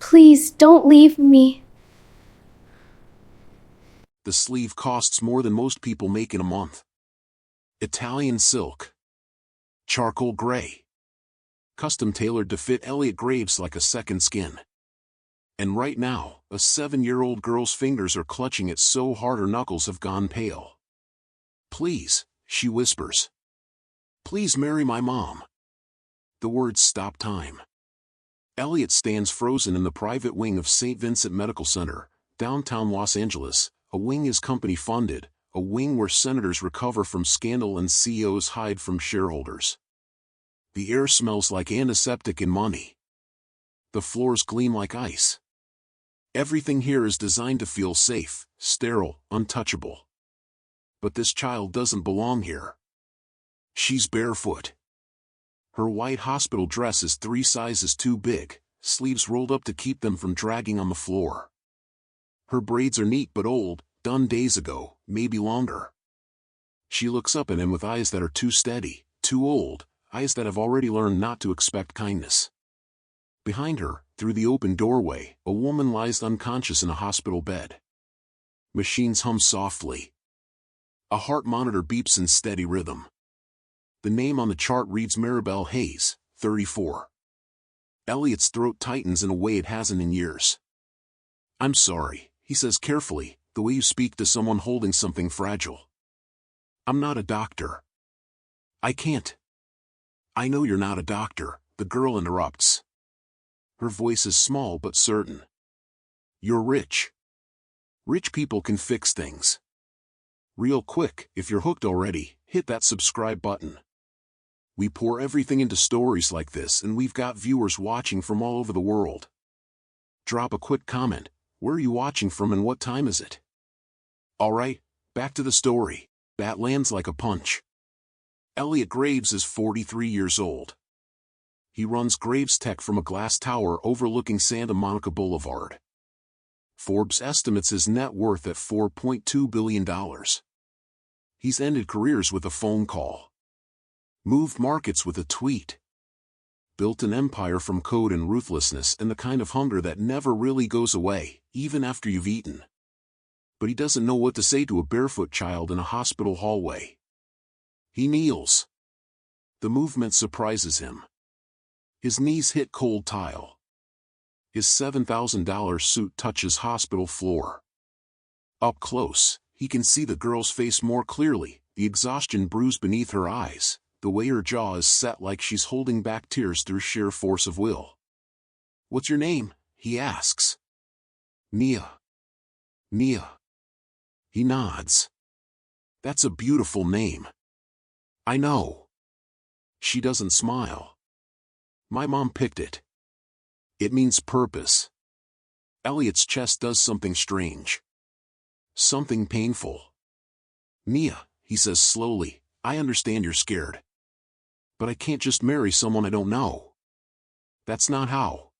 Please don't leave me. The sleeve costs more than most people make in a month. Italian silk. Charcoal gray. Custom tailored to fit Elliot Graves like a second skin. And right now, a 7-year-old girl's fingers are clutching it so hard her knuckles have gone pale. Please, she whispers. Please marry my mom. The words stop time. Elliot stands frozen in the private wing of St. Vincent Medical Center, downtown Los Angeles, a wing his company funded, a wing where senators recover from scandal and CEOs hide from shareholders. The air smells like antiseptic and money. The floors gleam like ice. Everything here is designed to feel safe, sterile, untouchable. But this child doesn't belong here. She's barefoot. Her white hospital dress is 3 sizes too big, sleeves rolled up to keep them from dragging on the floor. Her braids are neat but old, done days ago, maybe longer. She looks up at him with eyes that are too steady, too old, eyes that have already learned not to expect kindness. Behind her, through the open doorway, a woman lies unconscious in a hospital bed. Machines hum softly. A heart monitor beeps in steady rhythm. The name on the chart reads Maribel Hayes, 34. Elliot's throat tightens in a way it hasn't in years. I'm sorry, he says carefully, the way you speak to someone holding something fragile. I'm not a doctor. I can't. I know you're not a doctor, the girl interrupts. Her voice is small but certain. You're rich. Rich people can fix things. Real quick, if you're hooked already, hit that subscribe button. We pour everything into stories like this and we've got viewers watching from all over the world. Drop a quick comment, where are you watching from and what time is it? Alright, back to the story. That lands like a punch. Elliot Graves is 43 years old. He runs Graves Tech from a glass tower overlooking Santa Monica Boulevard. Forbes estimates his net worth at $4.2 billion. He's ended careers with a phone call. Moved markets with a tweet. Built an empire from code and ruthlessness and the kind of hunger that never really goes away, even after you've eaten. But he doesn't know what to say to a barefoot child in a hospital hallway. He kneels. The movement surprises him. His knees hit cold tile. His $7,000 suit touches hospital floor. Up close, he can see the girl's face more clearly, the exhaustion bruise beneath her eyes, the way her jaw is set like she's holding back tears through sheer force of will. What's your name? He asks. Nia. Nia. He nods. That's a beautiful name. I know. She doesn't smile. My mom picked it. It means purpose. Elliot's chest does something strange. Something painful. Nia, he says slowly, I understand you're scared. But I can't just marry someone I don't know. That's not how.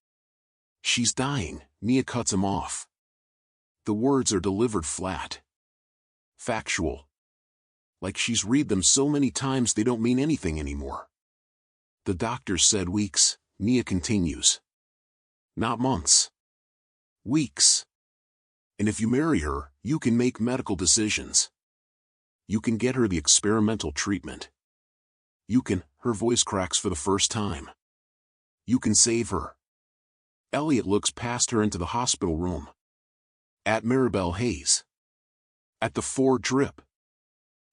She's dying, Nia cuts him off. The words are delivered flat. Factual. Like she's read them so many times they don't mean anything anymore. The doctor said weeks, Nia continues. Not months. Weeks. And if you marry her, you can make medical decisions. You can get her the experimental treatment. You can, her voice cracks for the first time. You can save her. Elliot looks past her into the hospital room. At Maribel Hayes. At the 4 drip.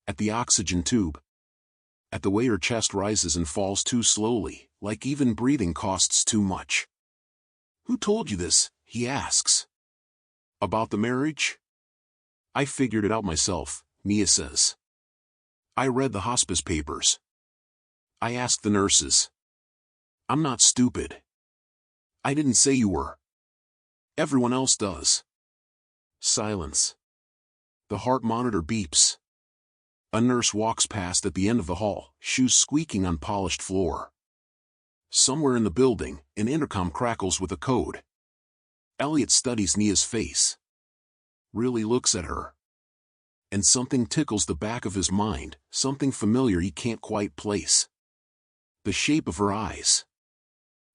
At the oxygen tube. At the way her chest rises and falls too slowly, like even breathing costs too much. Who told you this? He asks. About the marriage? I figured it out myself, Nia says. I read the hospice papers. I asked the nurses. I'm not stupid. I didn't say you were. Everyone else does. Silence. The heart monitor beeps. A nurse walks past at the end of the hall, shoes squeaking on polished floor. Somewhere in the building, an intercom crackles with a code. Elliot studies Nia's face. Really looks at her. And something tickles the back of his mind, something familiar he can't quite place. The shape of her eyes.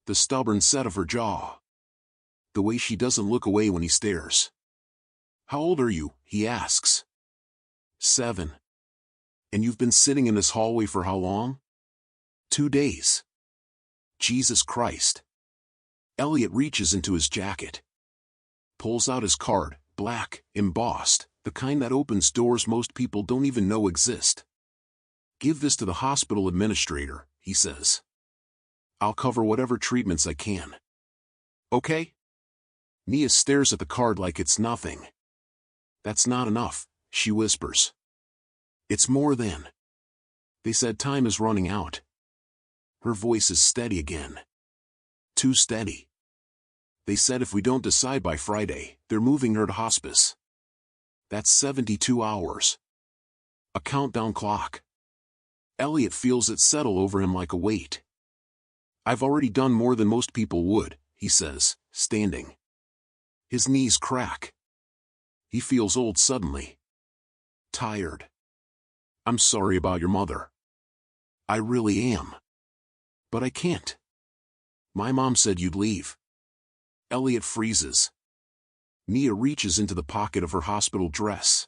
The stubborn set of her jaw. the way she doesn't look away when he stares. "How old are you?" he asks. 7. "And you've been sitting in this hallway for how long?" 2 days. Jesus Christ. Elliot reaches into his jacket. Pulls out his card, black, embossed, the kind that opens doors most people don't even know exist. "Give this to the hospital administrator," he says. "I'll cover whatever treatments I can." "Okay?" Nia stares at the card like it's nothing. "That's not enough," she whispers. "It's more than. They said time is running out." Her voice is steady again. Too steady. "They said if we don't decide by Friday, they're moving her to hospice. That's 72 hours. A countdown clock." Elliot feels it settle over him like a weight. "I've already done more than most people would," he says, standing. His knees crack. He feels old suddenly. Tired. "I'm sorry about your mother. I really am. But I can't. My mom said you'd leave." Elliot freezes. Nia reaches into the pocket of her hospital dress.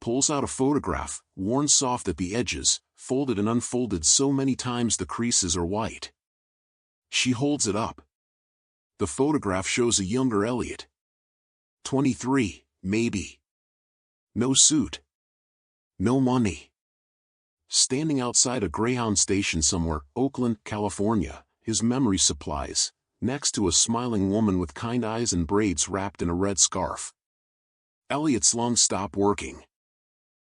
Pulls out a photograph, worn soft at the edges, folded and unfolded so many times the creases are white. She holds it up. The photograph shows a younger Elliot. 23, maybe. No suit. No money. Standing outside a Greyhound station somewhere, Oakland, California, his memory supplies, next to a smiling woman with kind eyes and braids wrapped in a red scarf. Elliot's lungs stop working.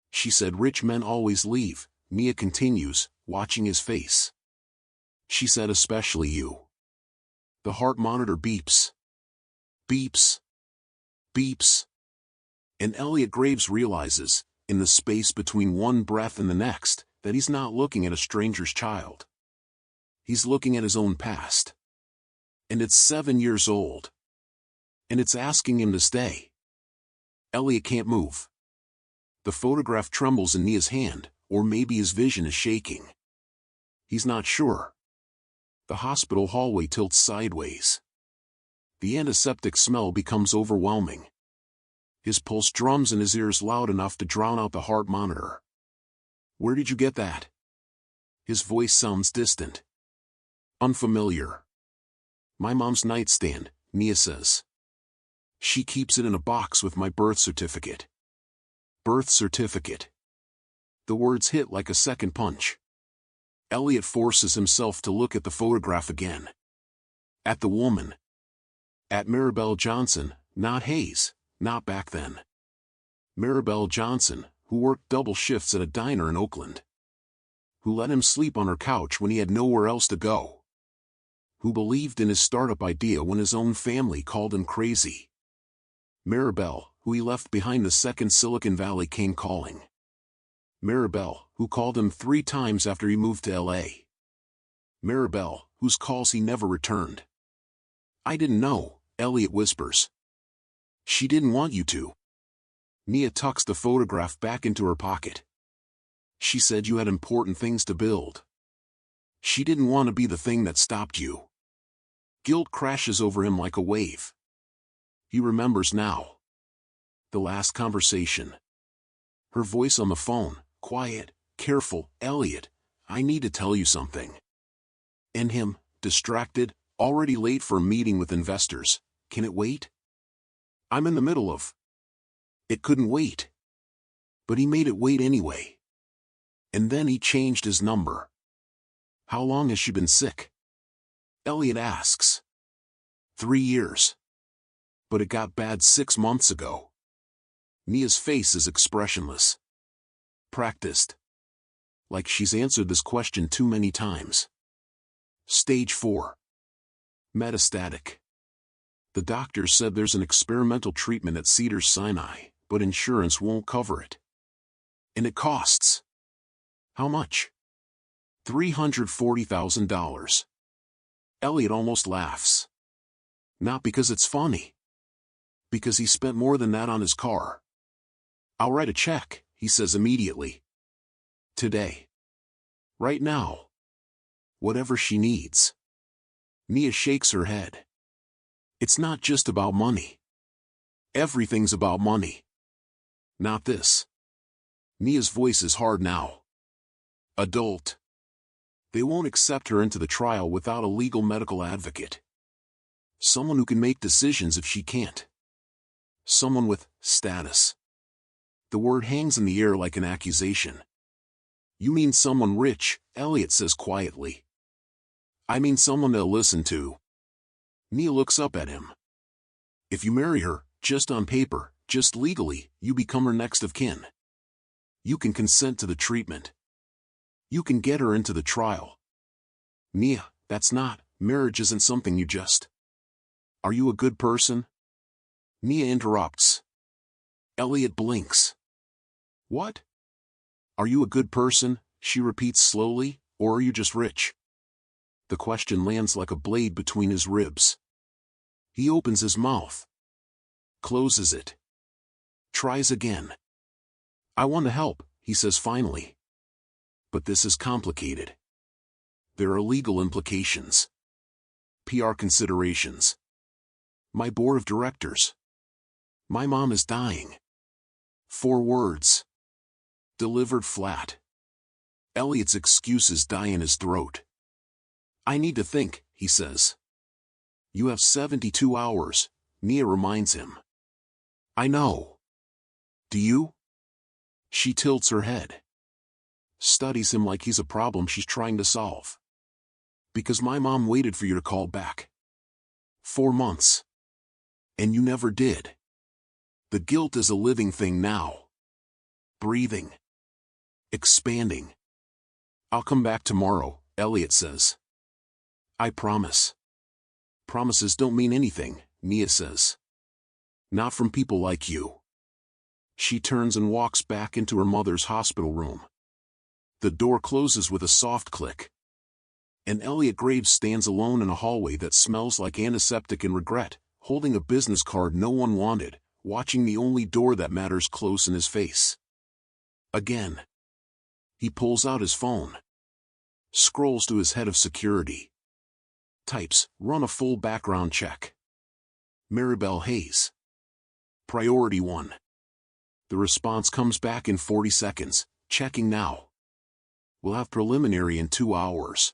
"She said rich men always leave," Nia continues, watching his face. "She said especially you." The heart monitor beeps. Beeps. Beeps. And Elliot Graves realizes, in the space between one breath and the next, that he's not looking at a stranger's child. He's looking at his own past. And it's 7 years old. And it's asking him to stay. Elliot can't move. The photograph trembles in Nia's hand, or maybe his vision is shaking. He's not sure. The hospital hallway tilts sideways. The antiseptic smell becomes overwhelming. His pulse drums in his ears loud enough to drown out the heart monitor. "Where did you get that?" His voice sounds distant. Unfamiliar. "My mom's nightstand," Nia says. "She keeps it in a box with my birth certificate." Birth certificate. The words hit like a second punch. Elliot forces himself to look at the photograph again. At the woman. At Maribel Johnson, not Hayes, not back then. Maribel Johnson, who worked double shifts at a diner in Oakland. Who let him sleep on her couch when he had nowhere else to go. Who believed in his startup idea when his own family called him crazy. Maribel, who he left behind the second Silicon Valley came calling. Maribel, who called him 3 times after he moved to LA. Maribel, whose calls he never returned. "I didn't know," Elliot whispers. "She didn't want you to." Nia tucks the photograph back into her pocket. "She said you had important things to build. She didn't want to be the thing that stopped you." Guilt crashes over him like a wave. He remembers now. The last conversation. Her voice on the phone, quiet, careful. "Elliot, I need to tell you something." And him, distracted, already late for a meeting with investors. "Can it wait? I'm in the middle of..." It couldn't wait. But he made it wait anyway. And then he changed his number. "How long has she been sick?" Elliot asks. 3 years. But it got bad 6 months ago. Nia's face is expressionless. Practiced. Like she's answered this question too many times. Stage 4. Metastatic. The doctor said there's an experimental treatment at Cedars-Sinai, but insurance won't cover it. And it costs. How much? $340,000. Elliot almost laughs. Not because it's funny. Because he spent more than that on his car. "I'll write a check," he says immediately. "Today. Right now. Whatever she needs." Nia shakes her head. It's not just about money. Everything's about money. Not this. Mia's voice is hard now. Adult. They won't accept her into the trial without a legal medical advocate. Someone who can make decisions if she can't. Someone with status. The word hangs in the air like an accusation. You mean someone rich, Elliot says quietly. I mean someone they'll listen to. Mia looks up at him. If you marry her, just on paper, just legally, you become her next of kin. You can consent to the treatment. You can get her into the trial. Mia, that's not, marriage isn't something you just. Are you a good person? Mia interrupts. Elliot blinks. What? Are you a good person, she repeats slowly, or are you just rich? The question lands like a blade between his ribs. He opens his mouth. Closes it. Tries again. I want to help, he says finally. But this is complicated. There are legal implications. PR considerations. My board of directors. My mom is dying. 4 words. Delivered flat. Elliot's excuses die in his throat. I need to think, he says. You have 72 hours, Mia reminds him. I know. Do you? She tilts her head. Studies him like he's a problem she's trying to solve. Because my mom waited for you to call back. 4 months. And you never did. The guilt is a living thing now. Breathing. Expanding. I'll come back tomorrow, Elliot says. I promise. Promises don't mean anything, Mia says. Not from people like you. She turns and walks back into her mother's hospital room. The door closes with a soft click. And Elliot Graves stands alone in a hallway that smells like antiseptic and regret, holding a business card no one wanted, watching the only door that matters close in his face. Again. He pulls out his phone. Scrolls to his head of security. Types, run a full background check. Maribel Hayes. Priority 1. The response comes back in 40 seconds, checking now. We'll have preliminary in 2 hours.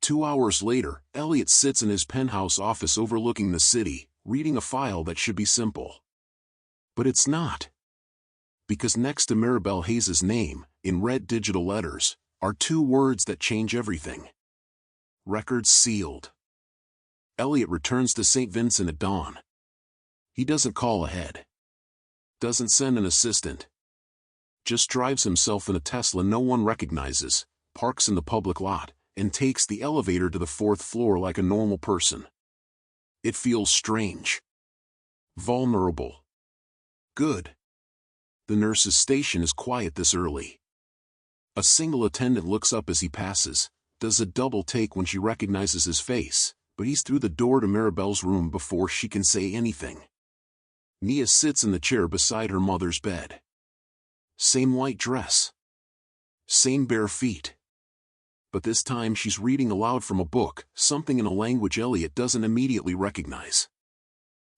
2 hours later, Elliot sits in his penthouse office overlooking the city, reading a file that should be simple. But it's not. Because next to Maribel Hayes' name, in red digital letters, are 2 words that change everything. Records sealed. Elliot returns to St. Vincent at dawn. He doesn't call ahead. Doesn't send an assistant. Just drives himself in a Tesla no one recognizes, parks in the public lot, and takes the elevator to the 4th floor like a normal person. It feels strange. Vulnerable. Good. The nurse's station is quiet this early. A single attendant looks up as he passes, does a double take when she recognizes his face, but he's through the door to Maribel's room before she can say anything. Mia sits in the chair beside her mother's bed. Same white dress. Same bare feet. But this time she's reading aloud from a book, something in a language Elliot doesn't immediately recognize.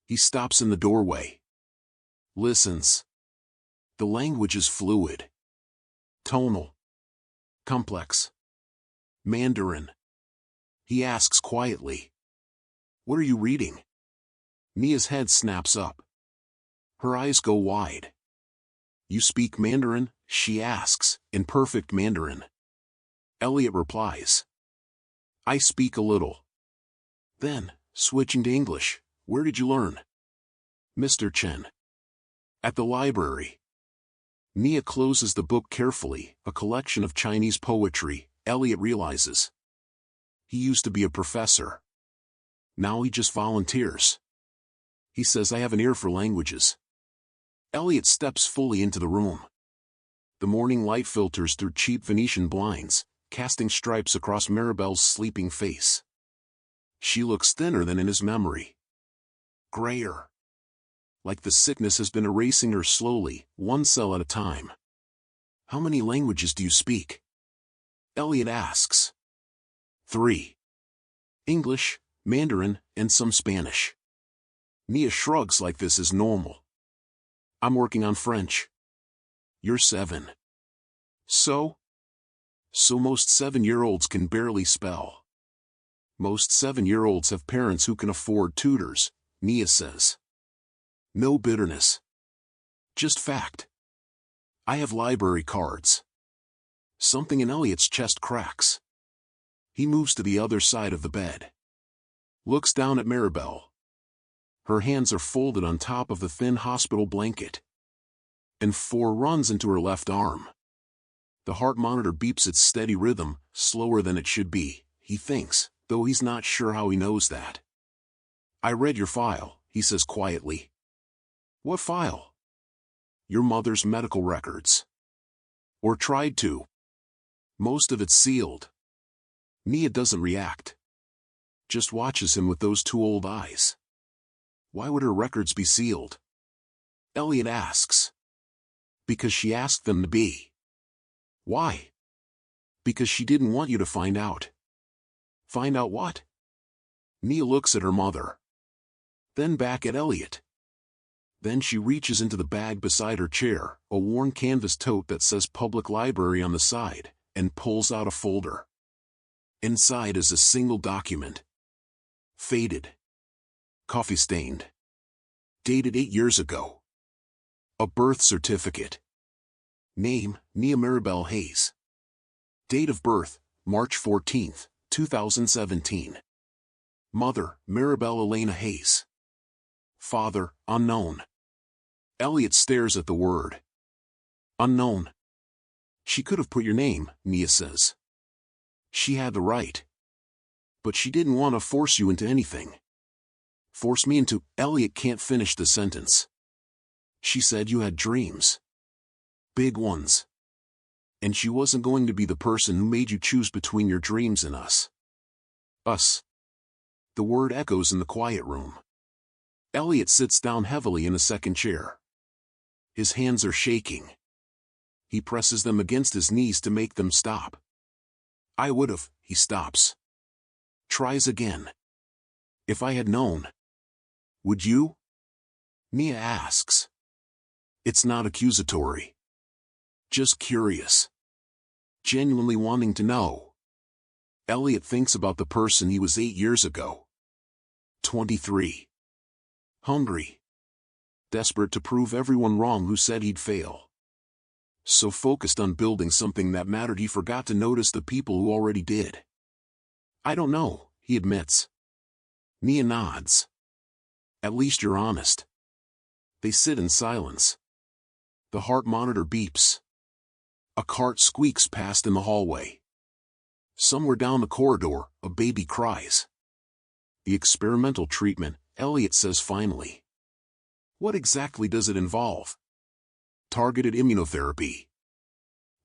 He stops in the doorway. Listens. The language is fluid. Tonal. Complex. Mandarin. He asks quietly. What are you reading? Mia's head snaps up. Her eyes go wide. You speak Mandarin? She asks, in perfect Mandarin. Elliot replies. I speak a little. Then, switching to English, where did you learn? Mr. Chen. At the library. Mia closes the book carefully, a collection of Chinese poetry, Elliot realizes. He used to be a professor. Now he just volunteers. He says I have an ear for languages. Elliot steps fully into the room. The morning light filters through cheap Venetian blinds, casting stripes across Maribel's sleeping face. She looks thinner than in his memory. Grayer. Like the sickness has been erasing her slowly, 1 cell at a time. How many languages do you speak? Elliot asks. 3. English, Mandarin, and some Spanish. Nia shrugs like this is normal. I'm working on French. You're 7. So most 7-year-olds can barely spell. Most 7-year-olds have parents who can afford tutors, Nia says. No bitterness. Just fact. I have library cards. Something in Elliot's chest cracks. He moves to the other side of the bed. Looks down at Maribel. Her hands are folded on top of the thin hospital blanket. And 4 runs into her left arm. The heart monitor beeps its steady rhythm, slower than it should be, he thinks, though he's not sure how he knows that. I read your file, he says quietly. What file? Your mother's medical records. Or tried to. Most of it's sealed. Nia doesn't react. Just watches him with those 2 old eyes. Why would her records be sealed? Elliot asks. Because she asked them to be. Why? Because she didn't want you to find out. Find out what? Nia looks at her mother. Then back at Elliot. Then she reaches into the bag beside her chair, a worn canvas tote that says Public Library on the side, and pulls out a folder. Inside is a single document. Faded. Coffee-stained. Dated 8 years ago. A birth certificate. Name, Nia Maribel Hayes. Date of birth, March 14, 2017. Mother, Maribel Elena Hayes. Father, unknown. Elliot stares at the word. Unknown. She could have put your name, Nia says. She had the right. But she didn't want to force you into anything. Force me into. Elliot can't finish the sentence. She said you had dreams. Big ones. And she wasn't going to be the person who made you choose between your dreams and us. Us. The word echoes in the quiet room. Elliot sits down heavily in a second chair. His hands are shaking. He presses them against his knees to make them stop. I would've. He stops. Tries again. If I had known. Would you? Nia asks. It's not accusatory. Just curious. Genuinely wanting to know. Elliot thinks about the person he was 8 years ago. 23. Hungry. Desperate to prove everyone wrong who said he'd fail. So focused on building something that mattered he forgot to notice the people who already did. I don't know, he admits. Nia nods. At least you're honest. They sit in silence. The heart monitor beeps. A cart squeaks past in the hallway. Somewhere down the corridor, a baby cries. The experimental treatment, Elliot says finally. What exactly does it involve? Targeted immunotherapy.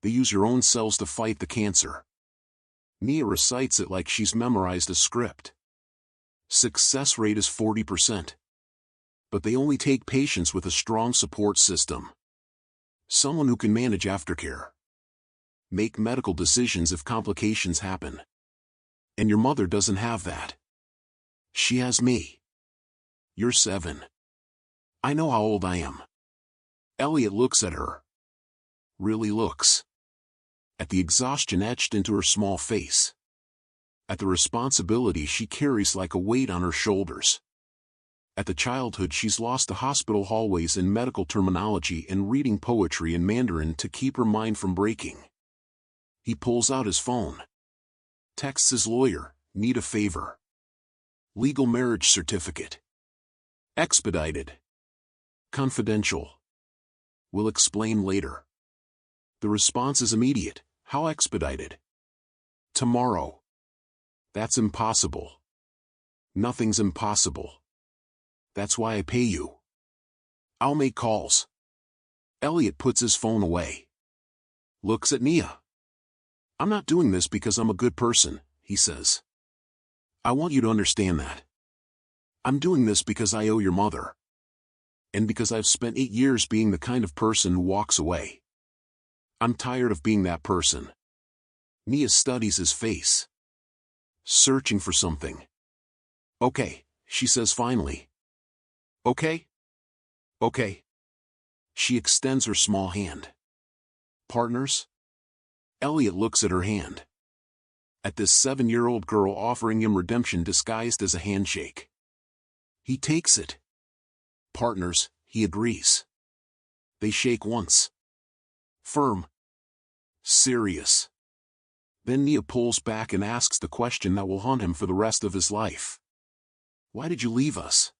They use your own cells to fight the cancer. Nia recites it like she's memorized a script. Success rate is 40%. But they only take patients with a strong support system. Someone who can manage aftercare. Make medical decisions if complications happen. And your mother doesn't have that. She has me. You're 7. I know how old I am. Elliot looks at her. Really looks. At the exhaustion etched into her small face. At the responsibility she carries like a weight on her shoulders. At the childhood she's lost to hospital hallways in medical terminology and reading poetry in Mandarin to keep her mind from breaking. He pulls out his phone. Texts his lawyer, need a favor. Legal marriage certificate. Expedited. Confidential. Will explain later. The response is immediate. How expedited? Tomorrow. That's impossible. Nothing's impossible. That's why I pay you. I'll make calls. Elliot puts his phone away. Looks at Nia. I'm not doing this because I'm a good person, he says. I want you to understand that. I'm doing this because I owe your mother. And because I've spent 8 years being the kind of person who walks away. I'm tired of being that person. Nia studies his face. Searching for something. Okay, she says finally. Okay? Okay. She extends her small hand. Partners? Elliot looks at her hand. At this 7-year-old girl offering him redemption disguised as a handshake. He takes it. Partners, he agrees. They shake once. Firm. Serious. Then Nia pulls back and asks the question that will haunt him for the rest of his life. Why did you leave us?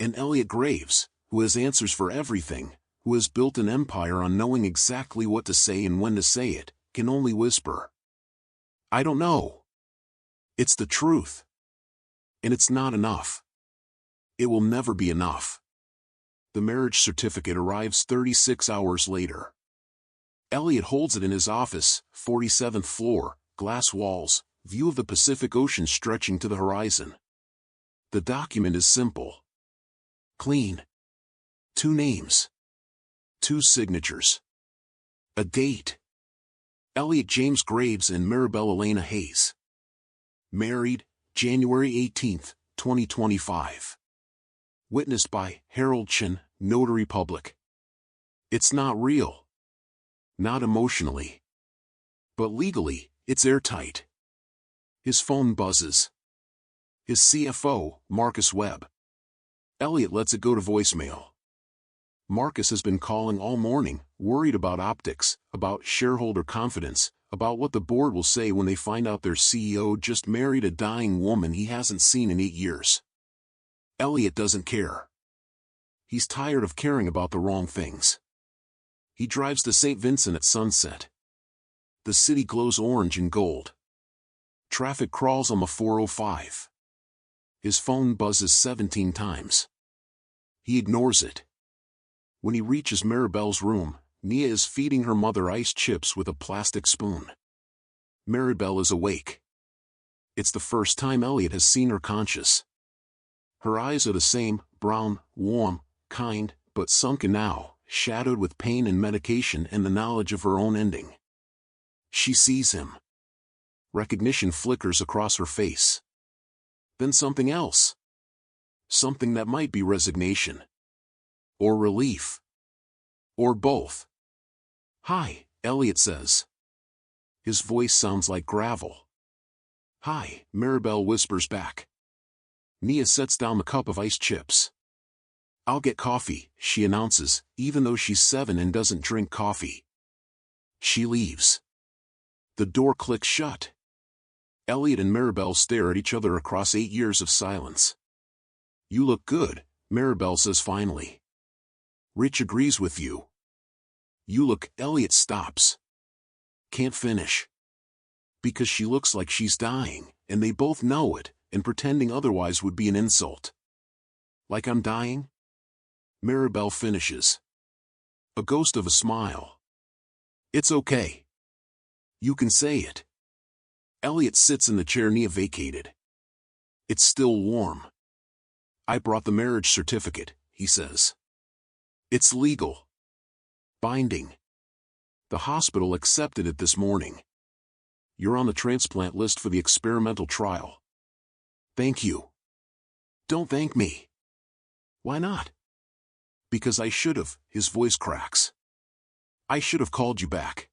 And Elliot Graves, who has answers for everything, who has built an empire on knowing exactly what to say and when to say it, can only whisper. I don't know. It's the truth. And it's not enough. It will never be enough. The marriage certificate arrives 36 hours later. Elliot holds it in his office, 47th floor, glass walls, view of the Pacific Ocean stretching to the horizon. The document is simple. Clean. 2 names. 2 signatures. A date. Elliot James Graves and Maribel Elena Hayes. Married, January 18, 2025. Witnessed by Harold Chin, Notary Public. It's not real. Not emotionally. But legally, it's airtight. His phone buzzes. His CFO, Marcus Webb. Elliot lets it go to voicemail. Marcus has been calling all morning, worried about optics, about shareholder confidence, about what the board will say when they find out their CEO just married a dying woman he hasn't seen in 8 years. Elliot doesn't care. He's tired of caring about the wrong things. He drives to St. Vincent at sunset. The city glows orange and gold. Traffic crawls on the 405. His phone buzzes 17 times. He ignores it. When he reaches Maribel's room, Nia is feeding her mother ice chips with a plastic spoon. Maribel is awake. It's the first time Elliot has seen her conscious. Her eyes are the same, brown, warm, kind, but sunken now, shadowed with pain and medication and the knowledge of her own ending. She sees him. Recognition flickers across her face. Then something else. Something that might be resignation. Or relief. Or both. Hi, Elliot says. His voice sounds like gravel. Hi, Maribel whispers back. Nia sets down the cup of ice chips. I'll get coffee, she announces, even though she's 7 and doesn't drink coffee. She leaves. The door clicks shut. Elliot and Maribel stare at each other across 8 years of silence. You look good, Maribel says finally. Rich agrees with you. You look, Elliot stops. Can't finish. Because she looks like she's dying, and they both know it, and pretending otherwise would be an insult. Like I'm dying? Maribel finishes. A ghost of a smile. It's okay. You can say it. Elliot sits in the chair Nia vacated. It's still warm. I brought the marriage certificate, he says. It's legal. Binding. The hospital accepted it this morning. You're on the transplant list for the experimental trial. Thank you. Don't thank me. Why not? Because I should have, his voice cracks. I should have called you back.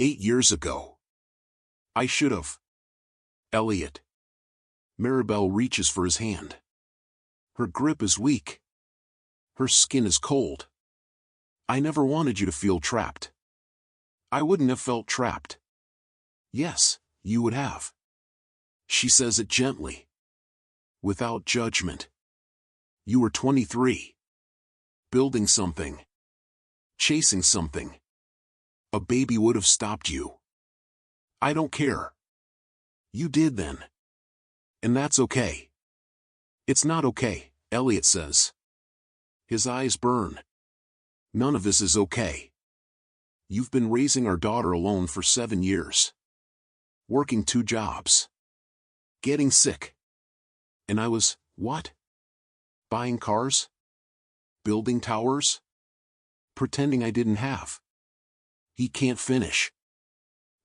8 years ago. I should have. Elliot. Maribel reaches for his hand. Her grip is weak. Her skin is cold. I never wanted you to feel trapped. I wouldn't have felt trapped. Yes, you would have. She says it gently. Without judgment. You were 23. Building something. Chasing something. A baby would have stopped you. I don't care. You did then. And that's okay. It's not okay, Elliot says. His eyes burn. None of this is okay. You've been raising our daughter alone for 7 years. Working 2 jobs. Getting sick. And I was, what? Buying cars? Building towers? Pretending I didn't have. He can't finish.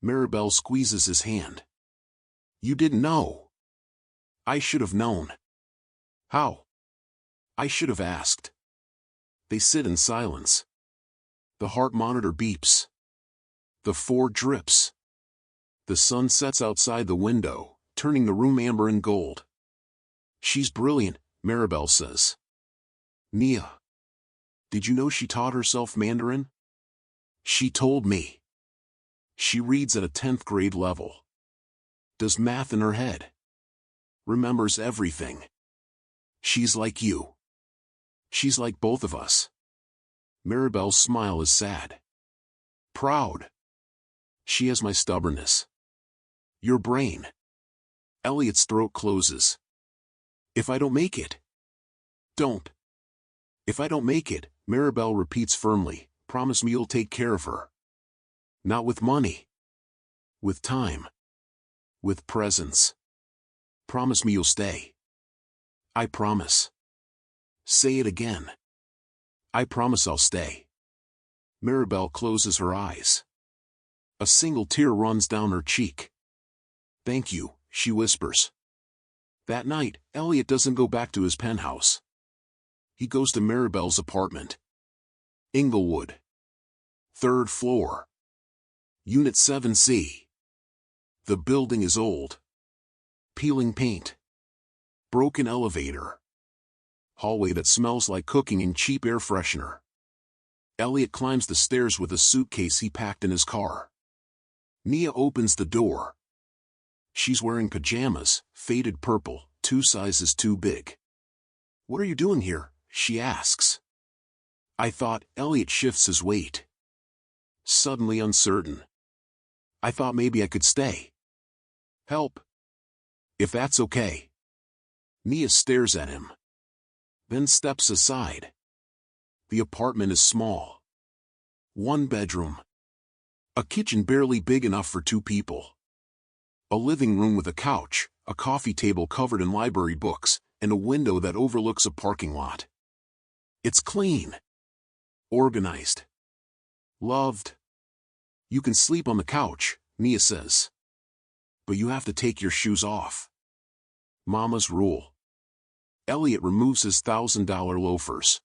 Maribel squeezes his hand. You didn't know. I should have known. How? I should have asked. They sit in silence. The heart monitor beeps. The 4 drips. The sun sets outside the window, turning the room amber and gold. She's brilliant, Maribel says. Nia. Did you know she taught herself Mandarin? She told me. She reads at a 10th grade level. Does math in her head. Remembers everything. She's like you. She's like both of us. Maribel's smile is sad. Proud. She has my stubbornness. Your brain. Elliot's throat closes. If I don't make it. Don't. If I don't make it, Maribel repeats firmly, promise me you'll take care of her. Not with money. With time. With presence. Promise me you'll stay. I promise. Say it again. I promise I'll stay. Maribel closes her eyes. A single tear runs down her cheek. Thank you, she whispers. That night, Elliot doesn't go back to his penthouse. He goes to Maribel's apartment. Inglewood. 3rd floor. Unit 7C. The building is old. Peeling paint. Broken elevator. Hallway that smells like cooking and cheap air freshener. Elliot climbs the stairs with a suitcase he packed in his car. Nia opens the door. She's wearing pajamas, faded purple, 2 sizes too big. What are you doing here? She asks. I thought. Elliot shifts his weight. Suddenly uncertain. I thought maybe I could stay. Help. If that's okay. Nia stares at him. Then steps aside. The apartment is small. 1 bedroom. A kitchen barely big enough for 2 people. A living room with a couch, a coffee table covered in library books, and a window that overlooks a parking lot. It's clean. Organized. Loved. You can sleep on the couch, Nia says. But you have to take your shoes off. Mama's rule. Elliot removes his $1,000 loafers.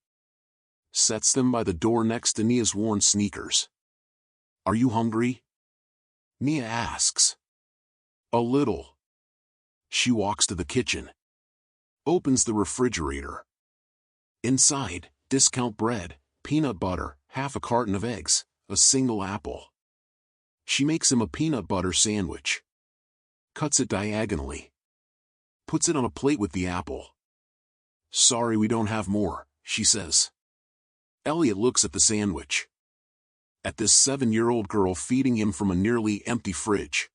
Sets them by the door next to Nia's worn sneakers. Are you hungry? Nia asks. A little. She walks to the kitchen. Opens the refrigerator. Inside, discount bread, peanut butter, half a carton of eggs, a single apple. She makes him a peanut butter sandwich. Cuts it diagonally. Puts it on a plate with the apple. Sorry we don't have more, she says. Elliot looks at the sandwich. At this 7-year-old girl feeding him from a nearly empty fridge.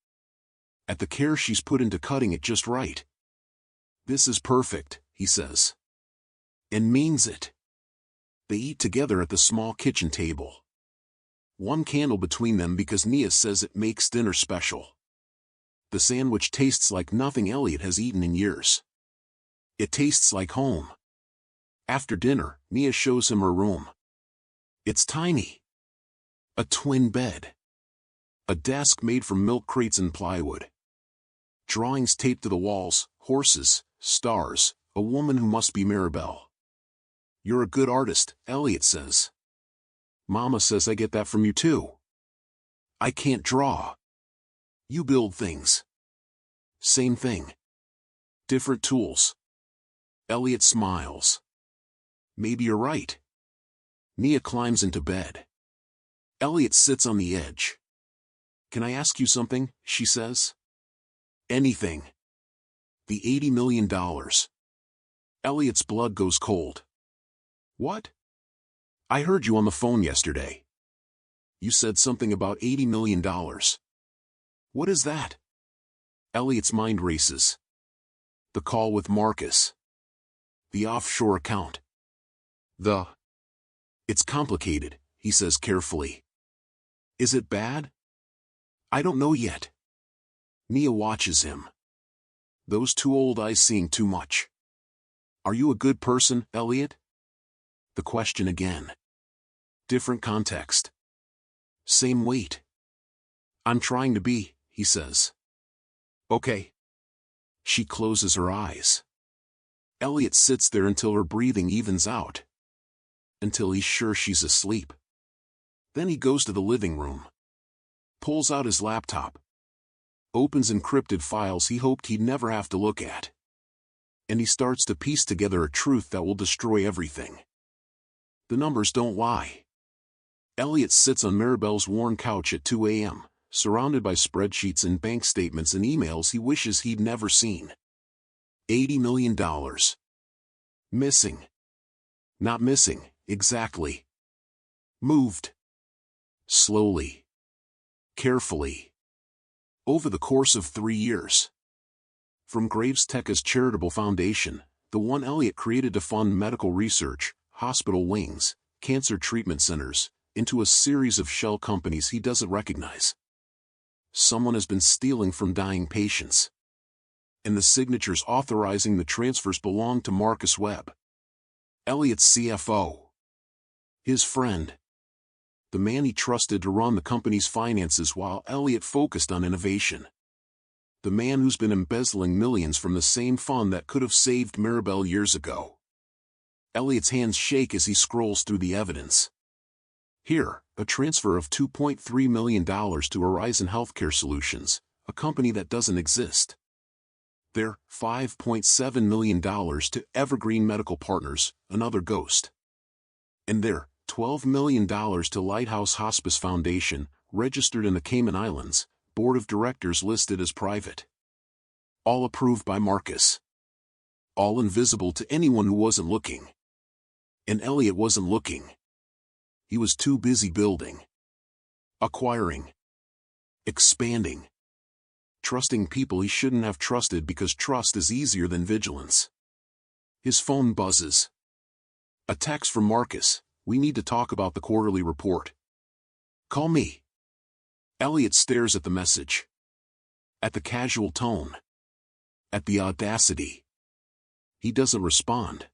At the care she's put into cutting it just right. This is perfect, he says. And means it. They eat together at the small kitchen table. 1 candle between them because Nia says it makes dinner special. The sandwich tastes like nothing Elliot has eaten in years. It tastes like home. After dinner, Nia shows him her room. It's tiny. A twin bed. A desk made from milk crates and plywood. Drawings taped to the walls, horses, stars, a woman who must be Maribel. You're a good artist, Elliot says. Mama says I get that from you too. I can't draw. You build things. Same thing. Different tools. Elliot smiles. Maybe you're right. Nia climbs into bed. Elliot sits on the edge. Can I ask you something? She says. Anything. The $80 million. Elliot's blood goes cold. What? I heard you on the phone yesterday. You said something about $80 million. What is that? Elliot's mind races. The call with Marcus. The offshore account. It's complicated, he says carefully. Is it bad? I don't know yet. Nia watches him. Those 2 old eyes seeing too much. Are you a good person, Elliot? The question again. Different context. Same weight. I'm trying to be, he says. Okay. She closes her eyes. Elliot sits there until her breathing evens out. Until he's sure she's asleep. Then he goes to the living room. Pulls out his laptop. Opens encrypted files he hoped he'd never have to look at. And he starts to piece together a truth that will destroy everything. The numbers don't lie. Elliot sits on Maribel's worn couch at 2 a.m., surrounded by spreadsheets and bank statements and emails he wishes he'd never seen. $80 million. Missing. Not missing, exactly. Moved. Slowly. Carefully. Over the course of 3 years. From Graves Tech's charitable foundation, the one Elliot created to fund medical research, hospital wings, cancer treatment centers, into a series of shell companies he doesn't recognize. Someone has been stealing from dying patients. And the signatures authorizing the transfers belong to Marcus Webb, Elliot's CFO. His friend. The man he trusted to run the company's finances while Elliot focused on innovation. The man who's been embezzling millions from the same fund that could have saved Maribel years ago. Elliot's hands shake as he scrolls through the evidence. Here, a transfer of $2.3 million to Horizon Healthcare Solutions, a company that doesn't exist. There, $5.7 million to Evergreen Medical Partners, another ghost. And there, $12 million to Lighthouse Hospice Foundation, registered in the Cayman Islands, board of directors listed as private. All approved by Marcus. All invisible to anyone who wasn't looking. And Elliot wasn't looking. He was too busy building. Acquiring. Expanding. Trusting people he shouldn't have trusted because trust is easier than vigilance. His phone buzzes. A text from Marcus, "We need to talk about the quarterly report. Call me." Elliot stares at the message. At the casual tone. At the audacity. He doesn't respond.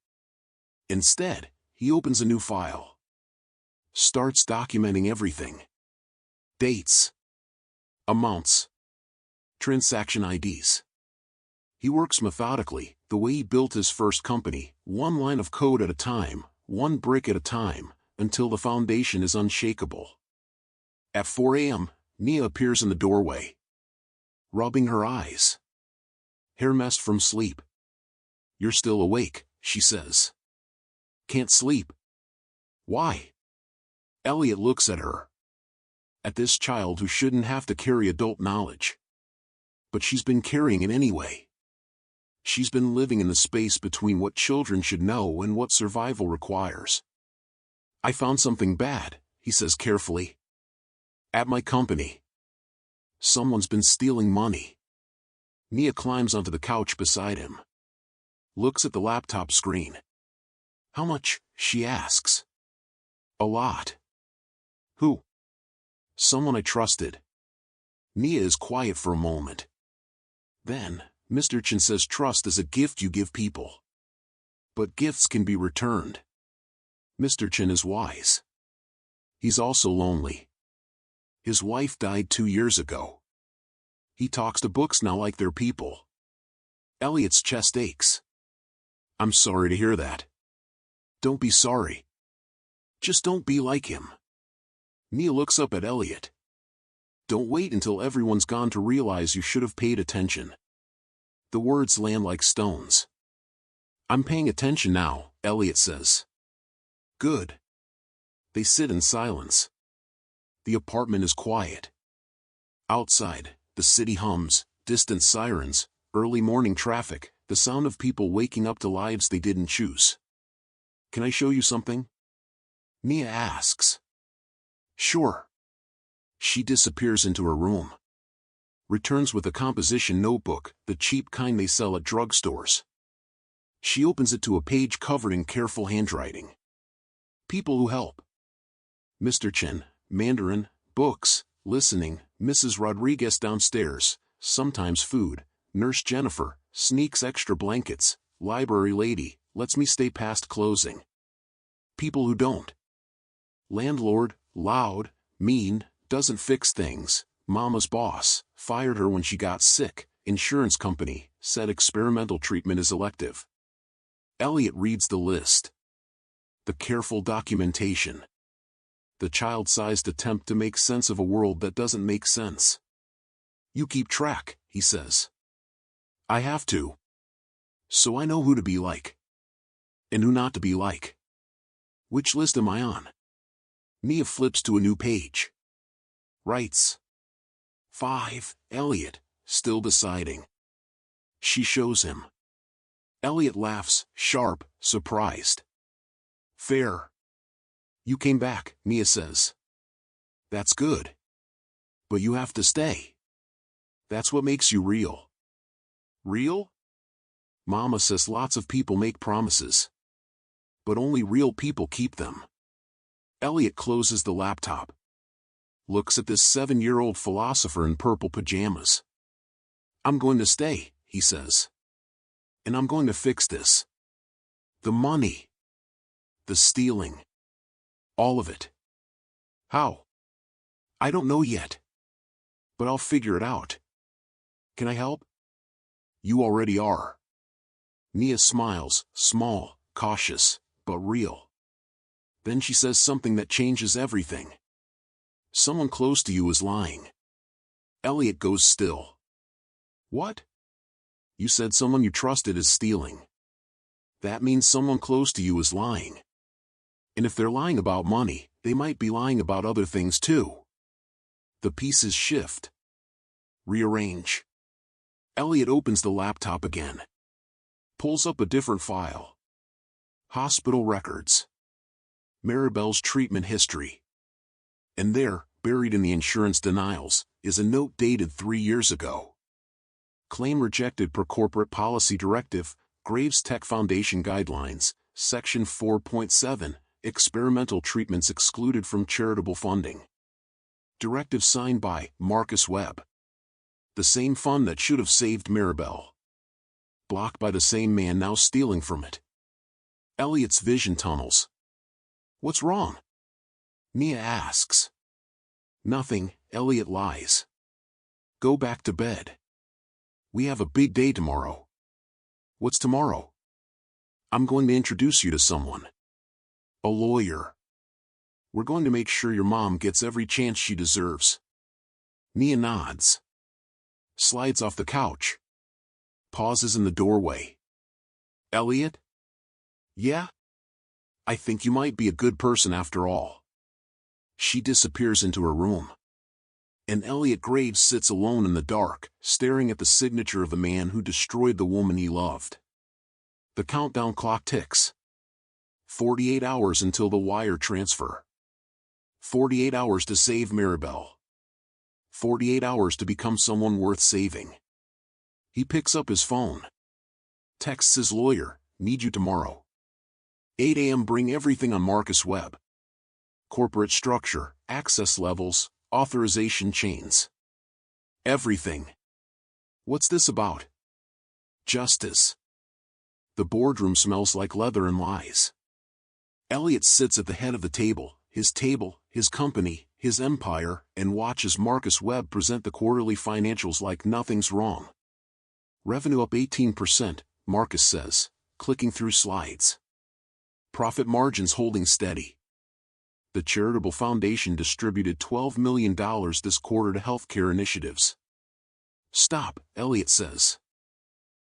Instead, he opens a new file. Starts documenting everything. Dates. Amounts. Transaction IDs. He works methodically, the way he built his first company, one line of code at a time, one brick at a time, until the foundation is unshakable. At 4 a.m., Nia appears in the doorway. Rubbing her eyes. Hair messed from sleep. "You're still awake," she says. "Can't sleep." "Why?" Elliot looks at her. At this child who shouldn't have to carry adult knowledge. But she's been carrying it anyway. She's been living in the space between what children should know and what survival requires. "I found something bad," he says carefully. "At my company. Someone's been stealing money." Nia climbs onto the couch beside him. Looks at the laptop screen. "How much?" she asks. "A lot." "Who?" "Someone I trusted." Nia is quiet for a moment. Then, Mr. Chen says trust is a gift you give people. But gifts can be returned. Mr. Chen is wise. He's also lonely. His wife died 2 years ago. He talks to books now like they're people. Elliot's chest aches. "I'm sorry to hear that." "Don't be sorry. Just don't be like him." Nia looks up at Elliot. "Don't wait until everyone's gone to realize you should have paid attention." The words land like stones. "I'm paying attention now," Elliot says. "Good." They sit in silence. The apartment is quiet. Outside, the city hums, distant sirens, early morning traffic, the sound of people waking up to lives they didn't choose. "Can I show you something?" Nia asks. "Sure." She disappears into her room. Returns with a composition notebook, the cheap kind they sell at drugstores. She opens it to a page covered in careful handwriting. People who help. Mr. Chen, Mandarin, books, listening, Mrs. Rodriguez downstairs, sometimes food, Nurse Jennifer, sneaks extra blankets, library lady, lets me stay past closing. People who don't. Landlord, loud, mean, doesn't fix things, mama's boss, fired her when she got sick, insurance company, said experimental treatment is elective. Elliot reads the list. The careful documentation. The child-sized attempt to make sense of a world that doesn't make sense. You keep track, he says. I have to. So I know who to be like. And who not to be like. Which list am I on? Mia flips to a new page. Writes. 5, Elliot, still deciding. She shows him. Elliot laughs, sharp, surprised. Fair. You came back, Mia says. That's good. But you have to stay. That's what makes you real. Real? Mama says lots of people make promises. But only real people keep them. Elliot closes the laptop. Looks at this 7-year-old philosopher in purple pajamas. I'm going to stay, he says. And I'm going to fix this. The money. The stealing. All of it. How? I don't know yet. But I'll figure it out. Can I help? You already are. Mia smiles, small, cautious, but real. Then she says something that changes everything. Someone close to you is lying. Elliot goes still. What? You said someone you trusted is stealing. That means someone close to you is lying. And if they're lying about money, they might be lying about other things too. The pieces shift. Rearrange. Elliot opens the laptop again. Pulls up a different file. Hospital records. Maribel's treatment history. And there, buried in the insurance denials, is a note dated 3 years ago. Claim rejected per corporate policy directive, Graves Tech Foundation guidelines, section 4.7, experimental treatments excluded from charitable funding. Directive signed by Marcus Webb. The same fund that should have saved Maribel. Blocked by the same man now stealing from it. Elliot's vision tunnels. What's wrong? Mia asks. Nothing, Elliot lies. Go back to bed. We have a big day tomorrow. What's tomorrow? I'm going to introduce you to someone. A lawyer. We're going to make sure your mom gets every chance she deserves. Mia nods. Slides off the couch. Pauses in the doorway. Elliot? Yeah? I think you might be a good person after all. She disappears into her room. And Elliot Graves sits alone in the dark, staring at the signature of the man who destroyed the woman he loved. The countdown clock ticks. 48 hours until the wire transfer. 48 hours to save Maribel. 48 hours to become someone worth saving. He picks up his phone. Texts his lawyer, need you tomorrow. 8 a.m. Bring everything on Marcus Webb. Corporate structure, access levels, authorization chains. Everything. What's this about? Justice. The boardroom smells like leather and lies. Elliot sits at the head of the table, his company, his empire, and watches Marcus Webb present the quarterly financials like nothing's wrong. Revenue up 18%, Marcus says, clicking through slides. Profit margins holding steady. The charitable foundation distributed $12 million this quarter to healthcare initiatives. Stop, Elliot says.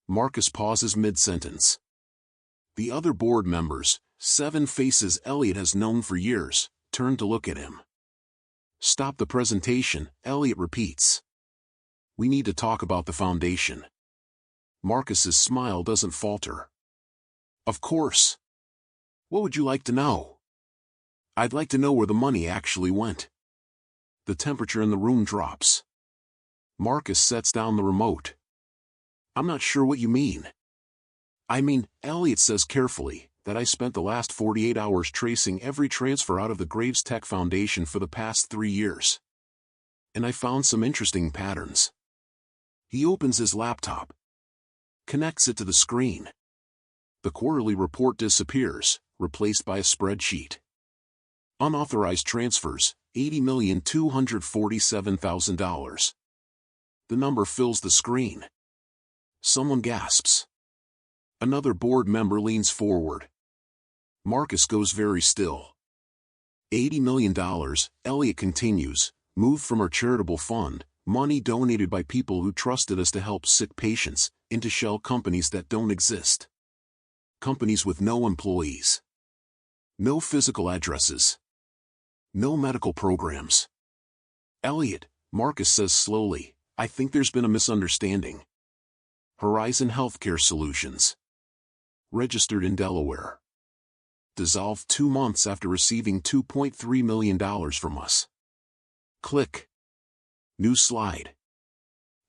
Marcus pauses mid-sentence. The other board members, 7 faces Elliot has known for years, turn to look at him. Stop the presentation, Elliot repeats. We need to talk about the foundation. Marcus's smile doesn't falter. Of course. What would you like to know? I'd like to know where the money actually went. The temperature in the room drops. Marcus sets down the remote. I'm not sure what you mean. I mean, Elliot says carefully, that I spent the last 48 hours tracing every transfer out of the Graves Tech Foundation for the past 3 years. And I found some interesting patterns. He opens his laptop. Connects it to the screen. The quarterly report disappears, replaced by a spreadsheet. Unauthorized transfers, $80,247,000. The number fills the screen. Someone gasps. Another board member leans forward. Marcus goes very still. $80 million, Elliot continues, moved from our charitable fund, money donated by people who trusted us to help sick patients, into shell companies that don't exist. Companies with no employees. No physical addresses. No medical programs. Elliot, Marcus says slowly, I think there's been a misunderstanding. Horizon Healthcare Solutions. Registered in Delaware. Dissolved 2 months after receiving $2.3 million from us. Click. New slide.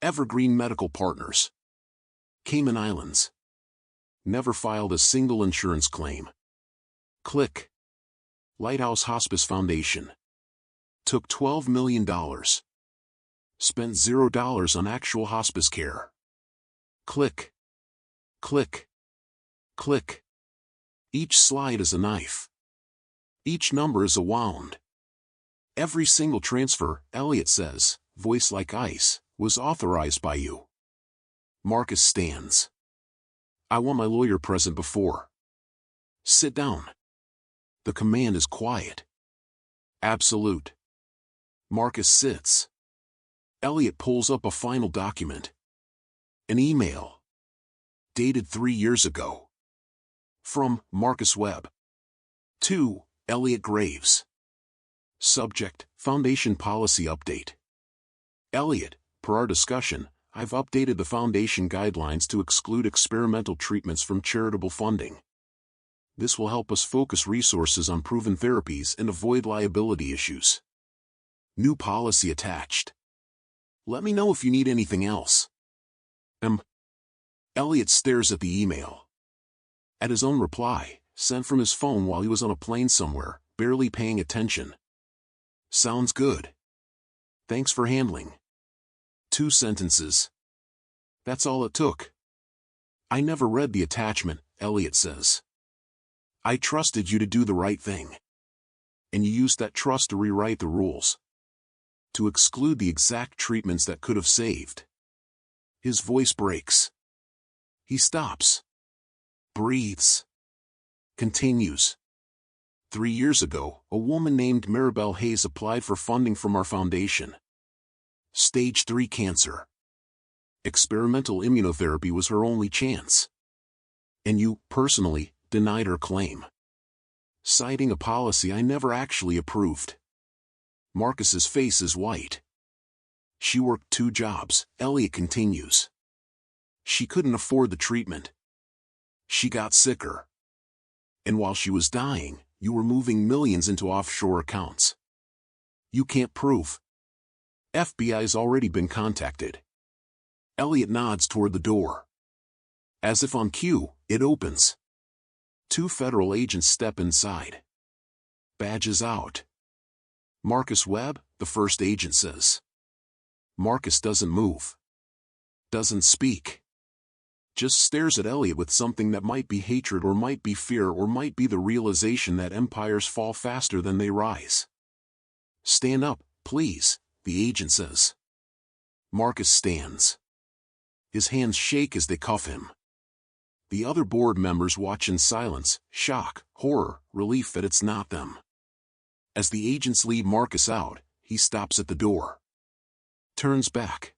Evergreen Medical Partners. Cayman Islands. Never filed a single insurance claim. Click. Lighthouse Hospice Foundation. Took $12 million. Spent $0 on actual hospice care. Click. Click. Click. Each slide is a knife. Each number is a wound. Every single transfer, Elliot says, voice like ice, was authorized by you. Marcus stands. I want my lawyer present before. Sit down. The command is quiet. Absolute. Marcus sits. Elliot pulls up a final document. An email. Dated 3 years ago. From Marcus Webb. To Elliot Graves. Subject, Foundation Policy Update. Elliot, per our discussion, I've updated the Foundation guidelines to exclude experimental treatments from charitable funding. This will help us focus resources on proven therapies and avoid liability issues. New policy attached. Let me know if you need anything else. Elliot stares at the email. At his own reply, sent from his phone while he was on a plane somewhere, barely paying attention. Sounds good. Thanks for handling. 2 sentences. That's all it took. I never read the attachment, Elliot says. I trusted you to do the right thing. And you used that trust to rewrite the rules. To exclude the exact treatments that could have saved. His voice breaks. He stops. Breathes. Continues. 3 years ago, a woman named Maribel Hayes applied for funding from our foundation. Stage 3 cancer. Experimental immunotherapy was her only chance. And you, personally, denied her claim. Citing a policy I never actually approved. Marcus's face is white. She worked 2 jobs, Elliot continues. She couldn't afford the treatment. She got sicker. And while she was dying, you were moving millions into offshore accounts. You can't prove. FBI's already been contacted. Elliot nods toward the door. As if on cue, it opens. 2 federal agents step inside. Badges out. Marcus Webb, the first agent says. Marcus doesn't move. Doesn't speak. Just stares at Elliot with something that might be hatred or might be fear or might be the realization that empires fall faster than they rise. Stand up, please, the agent says. Marcus stands. His hands shake as they cuff him. The other board members watch in silence, shock, horror, relief that it's not them. As the agents lead Marcus out, he stops at the door. Turns back.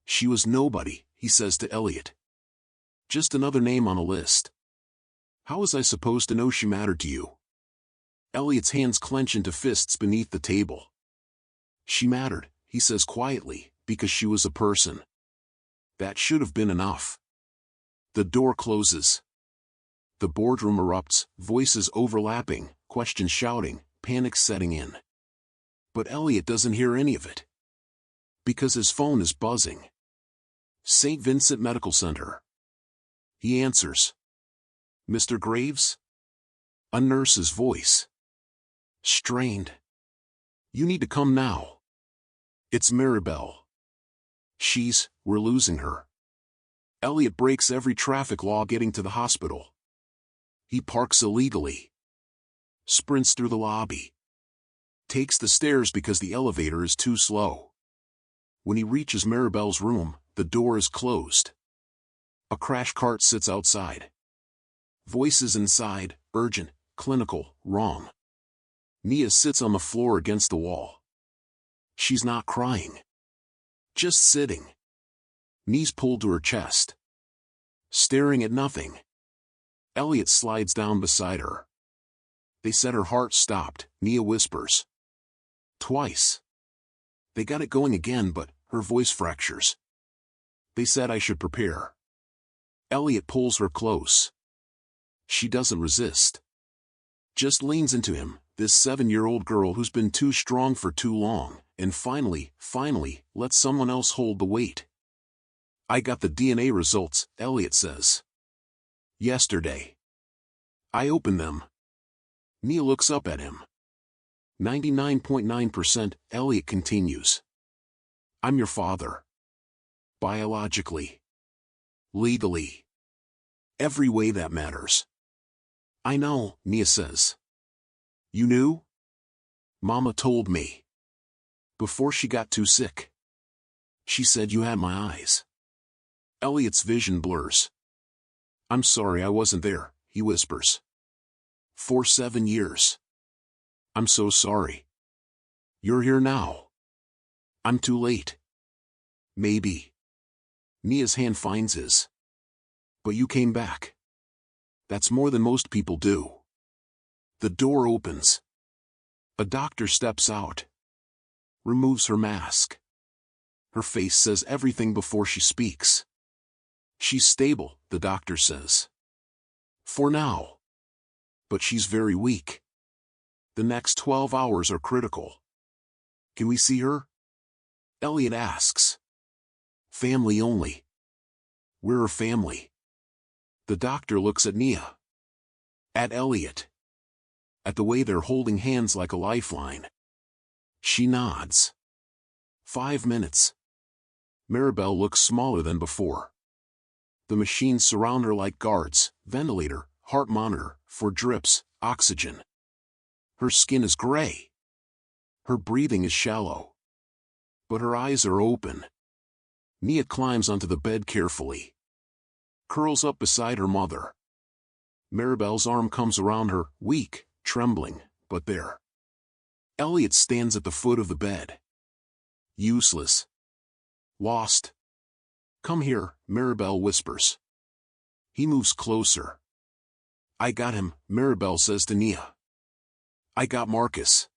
She was nobody, he says to Elliot. Just another name on a list. How was I supposed to know she mattered to you? Elliot's hands clench into fists beneath the table. She mattered, he says quietly, because she was a person. That should have been enough. The door closes. The boardroom erupts, voices overlapping, questions shouting, panic setting in. But Elliot doesn't hear any of it. Because his phone is buzzing. St. Vincent Medical Center. He answers. Mr. Graves? A nurse's voice. Strained. You need to come now. It's Maribel. We're losing her. Elliot breaks every traffic law getting to the hospital. He parks illegally. Sprints through the lobby. Takes the stairs because the elevator is too slow. When he reaches Maribel's room, the door is closed. A crash cart sits outside. Voices inside, urgent, clinical, wrong. Nia sits on the floor against the wall. She's not crying. Just sitting. Knees pulled to her chest. Staring at nothing. Elliot slides down beside her. They said her heart stopped, Nia whispers. Twice. They got it going again, but her voice fractures. They said I should prepare. Elliot pulls her close. She doesn't resist. Just leans into him, this 7-year-old girl who's been too strong for too long, and finally, lets someone else hold the weight. I got the DNA results, Elliot says. Yesterday. I opened them. Nia looks up at him. 99.9%, Elliot continues. I'm your father. Biologically. Legally. Every way that matters. I know, Nia says. You knew? Mama told me. Before she got too sick. She said you had my eyes. Elliot's vision blurs. I'm sorry I wasn't there, he whispers. For 7 years. I'm so sorry. You're here now. I'm too late. Maybe. Nia's hand finds his. But you came back. That's more than most people do. The door opens. A doctor steps out. Removes her mask. Her face says everything before she speaks. She's stable, the doctor says. For now. But she's very weak. The next 12 hours are critical. Can we see her? Elliot asks. Family only. We're her family. The doctor looks at Nia. At Elliot. At the way they're holding hands like a lifeline. She nods. 5 minutes. Maribel looks smaller than before. The machines surround her like guards, ventilator, heart monitor, for drips, oxygen. Her skin is gray. Her breathing is shallow. But her eyes are open. Nia climbs onto the bed carefully. Curls up beside her mother. Maribel's arm comes around her, weak, trembling, but there. Elliot stands at the foot of the bed. Useless. Lost. Come here, Maribel whispers. He moves closer. I got him, Maribel says to Nia. I got Marcus.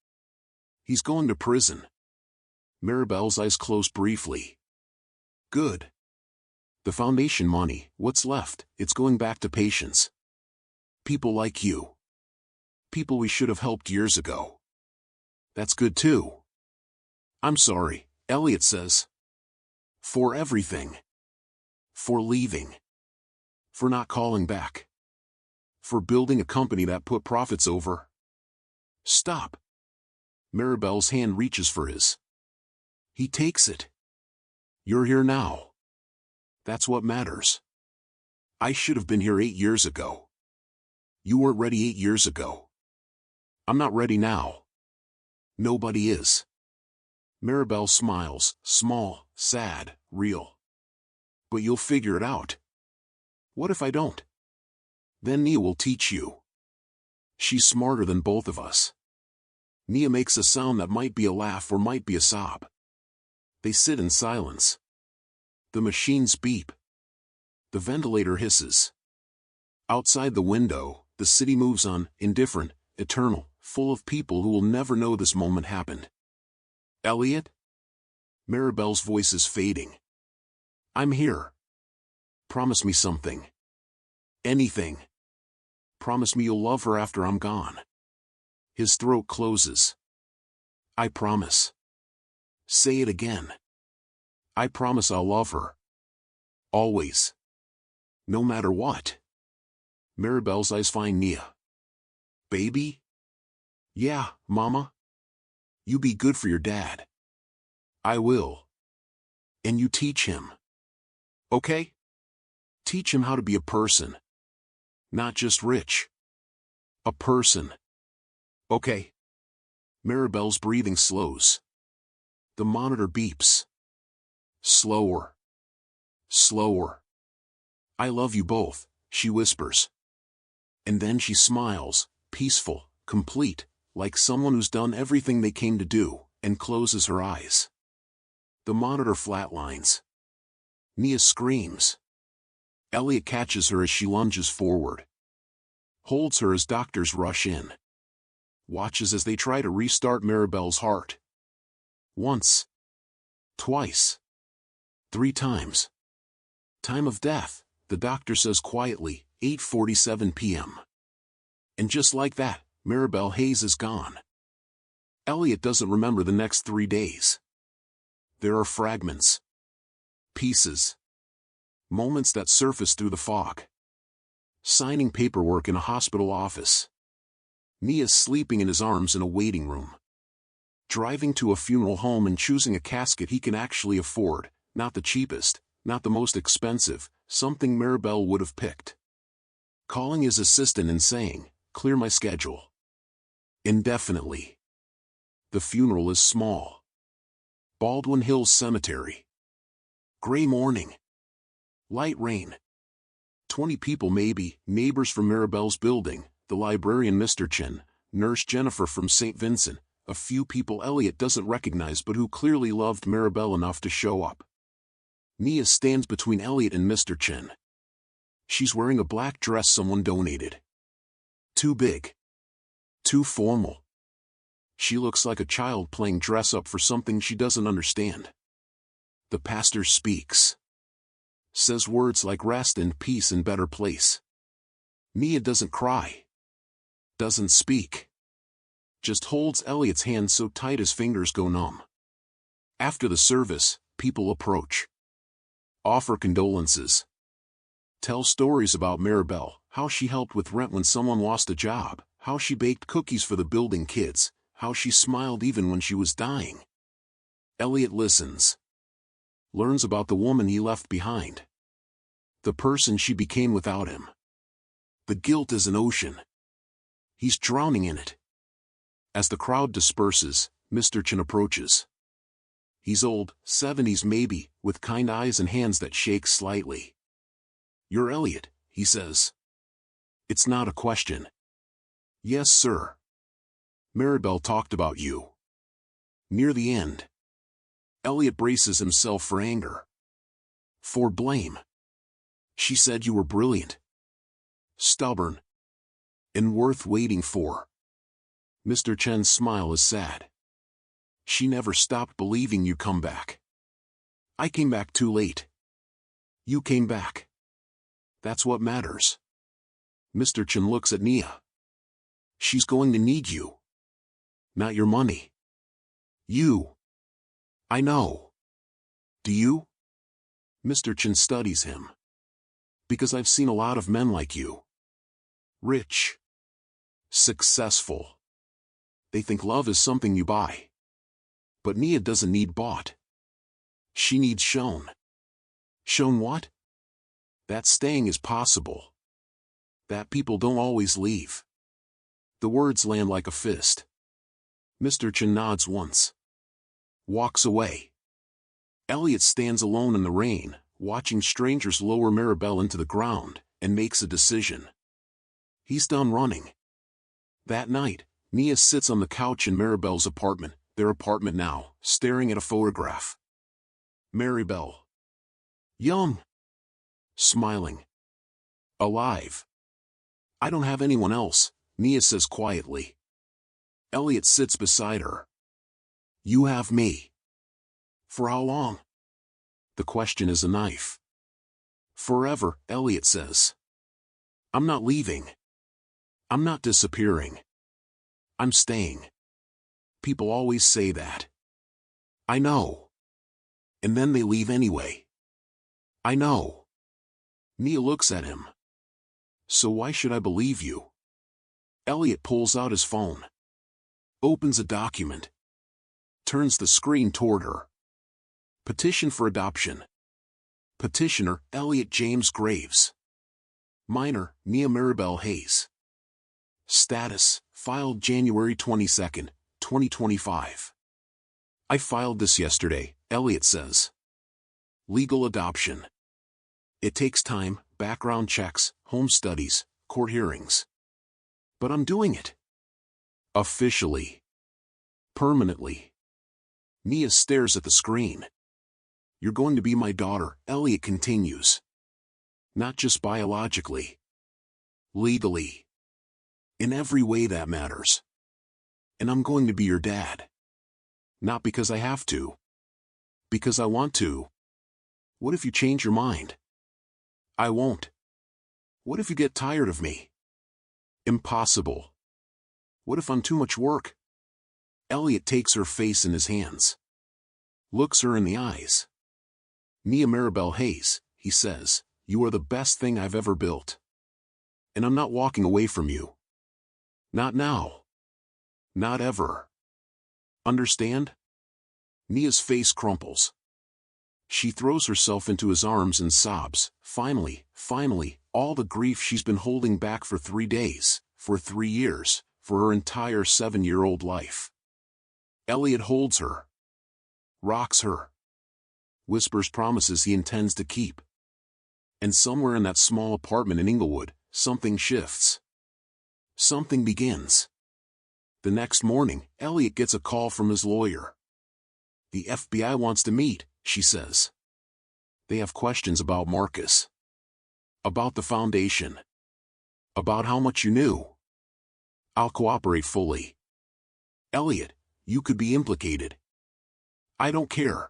He's going to prison. Maribel's eyes close briefly. Good. The foundation money, what's left, it's going back to patients. People like you. People we should have helped years ago. That's good too. I'm sorry, Elliot says. For everything. For leaving. For not calling back. For building a company that put profits over. Stop. Maribel's hand reaches for his. He takes it. You're here now. That's what matters. I should have been here 8 years ago. You weren't ready 8 years ago. I'm not ready now. Nobody is. Maribel smiles, small, sad, real. But you'll figure it out. What if I don't? Then Nia will teach you. She's smarter than both of us. Nia makes a sound that might be a laugh or might be a sob. They sit in silence. The machines beep. The ventilator hisses. Outside the window, the city moves on, indifferent, eternal, full of people who will never know this moment happened. Elliot? Maribel's voice is fading. I'm here. Promise me something. Anything. Promise me you'll love her after I'm gone. His throat closes. I promise. Say it again. I promise I'll love her. Always. No matter what. Maribel's eyes find Nia. Baby? Yeah, Mama. You be good for your dad. I will. And you teach him. Okay? Teach him how to be a person. Not just rich. A person. Okay. Maribel's breathing slows. The monitor beeps. Slower. Slower. I love you both, she whispers. And then she smiles, peaceful, complete, like someone who's done everything they came to do, and closes her eyes. The monitor flatlines. Nia screams. Elliot catches her as she lunges forward. Holds her as doctors rush in. Watches as they try to restart Maribel's heart. Once. Twice. 3 times. Time of death, the doctor says quietly, 8:47 p.m. And just like that, Maribel Hayes is gone. Elliot doesn't remember the next 3 days. There are fragments. Pieces. Moments that surface through the fog. Signing paperwork in a hospital office. Nia's sleeping in his arms in a waiting room. Driving to a funeral home and choosing a casket he can actually afford, not the cheapest, not the most expensive, something Maribel would have picked. Calling his assistant and saying, "Clear my schedule." Indefinitely. The funeral is small. Baldwin Hills Cemetery. Gray morning. Light rain. 20 people maybe, neighbors from Maribel's building, the librarian Mr. Chen, nurse Jennifer from St. Vincent, a few people Elliot doesn't recognize but who clearly loved Maribel enough to show up. Nia stands between Elliot and Mr. Chen. She's wearing a black dress someone donated. Too big. Too formal. She looks like a child playing dress-up for something she doesn't understand. The pastor speaks. Says words like rest and peace and better place. Nia doesn't cry. Doesn't speak. Just holds Elliot's hand so tight his fingers go numb. After the service, people approach. Offer condolences. Tell stories about Maribel, how she helped with rent when someone lost a job, how she baked cookies for the building kids, how she smiled even when she was dying. Elliot listens. Learns about the woman he left behind. The person she became without him. The guilt is an ocean. He's drowning in it. As the crowd disperses, Mr. Chen approaches. He's old, 70s maybe, with kind eyes and hands that shake slightly. "You're Elliot," he says. It's not a question. "Yes, sir. Maribel talked about you." Near the end. Elliot braces himself for anger. For blame. "She said you were brilliant. Stubborn. And worth waiting for." Mr. Chen's smile is sad. "She never stopped believing you'd come back. I came back too late. You came back. That's what matters." Mr. Chen looks at Nia. "She's going to need you. Not your money. You." "I know. Do you?" Mr. Chen studies him. "Because I've seen a lot of men like you. Rich. Successful. They think love is something you buy. But Nia doesn't need bought. She needs shown." "Shown what?" That staying is possible. That people don't always leave. The words land like a fist. Mr. Chen nods once. Walks away. Elliot stands alone in the rain, watching strangers lower Maribel into the ground, and makes a decision. He's done running. That night, Nia sits on the couch in Maribel's apartment, their apartment now, staring at a photograph. Maribel. Young. Smiling. Alive. "I don't have anyone else," Nia says quietly. Elliot sits beside her. "You have me." "For how long?" The question is a knife. "Forever," Elliot says. "I'm not leaving. I'm not disappearing. I'm staying." People always say that. I know. And then they leave anyway. I know. Nia looks at him. "So why should I believe you?" Elliot pulls out his phone. Opens a document. Turns the screen toward her. Petition for adoption. Petitioner, Elliot James Graves. Minor, Nia Maribel Hayes. Status, filed January 22, 2025. "I filed this yesterday," Elliot says. Legal adoption. "It takes time," background checks, home studies, court hearings. But I'm doing it. Officially. Permanently. Mia stares at the screen. You're going to be my daughter, Elliot continues. Not just biologically. Legally. In every way that matters. And I'm going to be your dad. Not because I have to. Because I want to. What if you change your mind? I won't. What if you get tired of me? Impossible. What if I'm too much work? Elliot takes her face in his hands. Looks her in the eyes. Mia Maribel Hayes, he says, you are the best thing I've ever built. And I'm not walking away from you. Not now. Not ever. Understand? Mia's face crumples. She throws herself into his arms and sobs. Finally, all the grief she's been holding back for 3 days, for 3 years, for her entire 7-year-old life. Elliot holds her. Rocks her. Whispers promises he intends to keep. And somewhere in that small apartment in Inglewood, something shifts. Something begins. The next morning, Elliot gets a call from his lawyer. The FBI wants to meet, she says. They have questions about Marcus. About the foundation. About how much you knew. I'll cooperate fully. Elliot, you could be implicated. I don't care.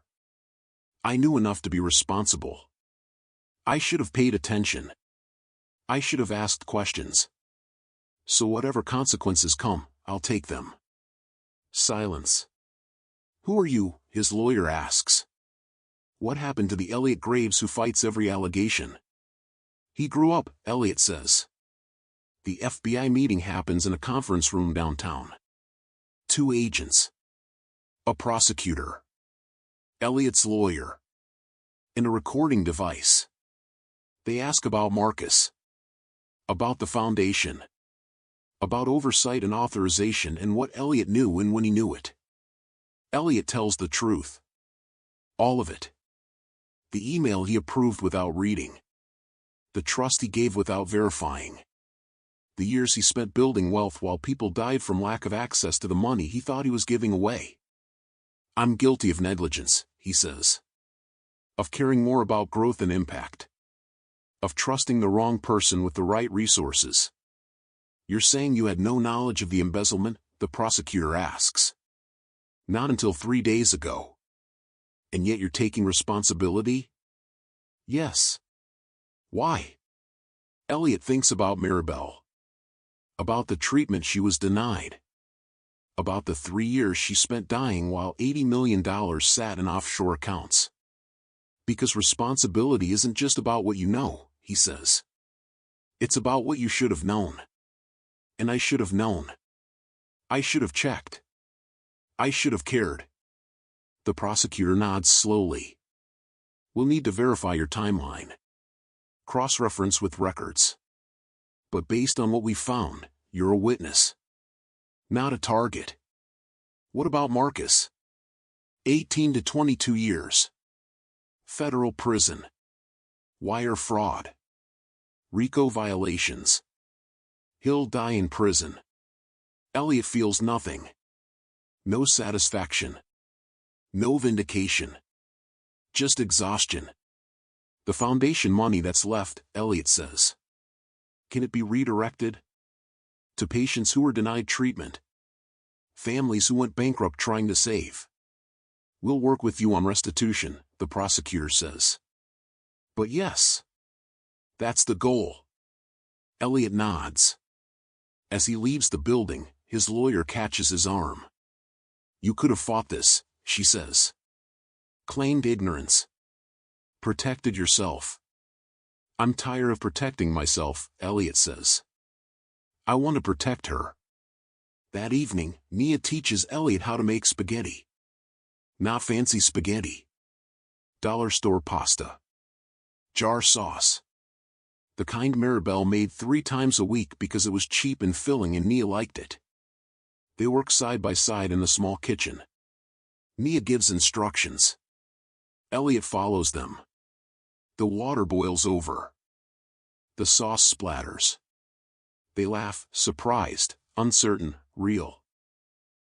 I knew enough to be responsible. I should have paid attention. I should have asked questions. So whatever consequences come, I'll take them. Silence. Who are you? His lawyer asks. What happened to the Elliot Graves who fights every allegation? He grew up, Elliot says. The FBI meeting happens in a conference room downtown. 2 agents. A prosecutor. Elliot's lawyer. And a recording device. They ask about Marcus. About the foundation. About oversight and authorization and what Elliot knew and when he knew it. Elliot tells the truth. All of it. The email he approved without reading. The trust he gave without verifying. The years he spent building wealth while people died from lack of access to the money he thought he was giving away. I'm guilty of negligence, he says. Of caring more about growth and impact. Of trusting the wrong person with the right resources. You're saying you had no knowledge of the embezzlement? The prosecutor asks. Not until 3 days ago. And yet you're taking responsibility? Yes. Why? Elliot thinks about Maribel. About the treatment she was denied. About the 3 years she spent dying while $80 million sat in offshore accounts. Because responsibility isn't just about what you know, he says. It's about what you should have known. And I should have known. I should have checked. I should have cared. The prosecutor nods slowly. We'll need to verify your timeline. Cross-reference with records. But based on what we found, you're a witness. Not a target. What about Marcus? 18 to 22 years. Federal prison. Wire fraud. RICO violations. He'll die in prison. Elliot feels nothing. No satisfaction. No vindication. Just exhaustion. The foundation money that's left, Elliot says. Can it be redirected? To patients who were denied treatment. Families who went bankrupt trying to save. We'll work with you on restitution, the prosecutor says. But yes. That's the goal. Elliot nods. As he leaves the building, his lawyer catches his arm. You could have fought this, she says. Claimed ignorance. Protected yourself. I'm tired of protecting myself, Elliot says. I want to protect her. That evening, Mia teaches Elliot how to make spaghetti. Not fancy spaghetti. Dollar store pasta. Jar sauce. The kind Maribel made 3 times a week because it was cheap and filling and Mia liked it. They work side by side in the small kitchen. Mia gives instructions. Elliot follows them. The water boils over. The sauce splatters. They laugh, surprised, uncertain, real.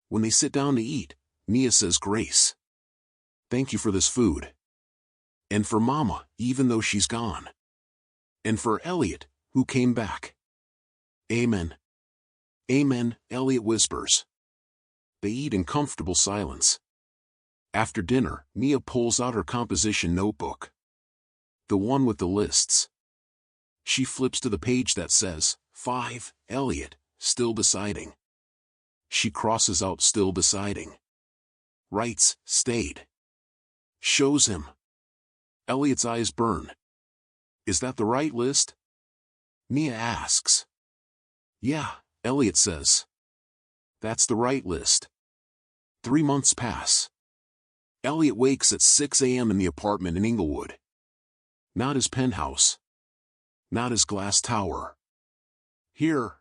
When they sit down to eat, Nia says grace. Thank you for this food. And for Mama, even though she's gone. And for Elliot, who came back. Amen. Amen, Elliot whispers. They eat in comfortable silence. After dinner, Nia pulls out her composition notebook. The one with the lists. She flips to the page that says, 5, Elliot, still deciding. She crosses out still deciding. Writes, stayed. Shows him. Elliot's eyes burn. Is that the right list? Nia asks. Yeah, Elliot says. That's the right list. 3 months pass. Elliot wakes at 6 a.m. in the apartment in Inglewood. Not his penthouse. Not his glass tower. Here.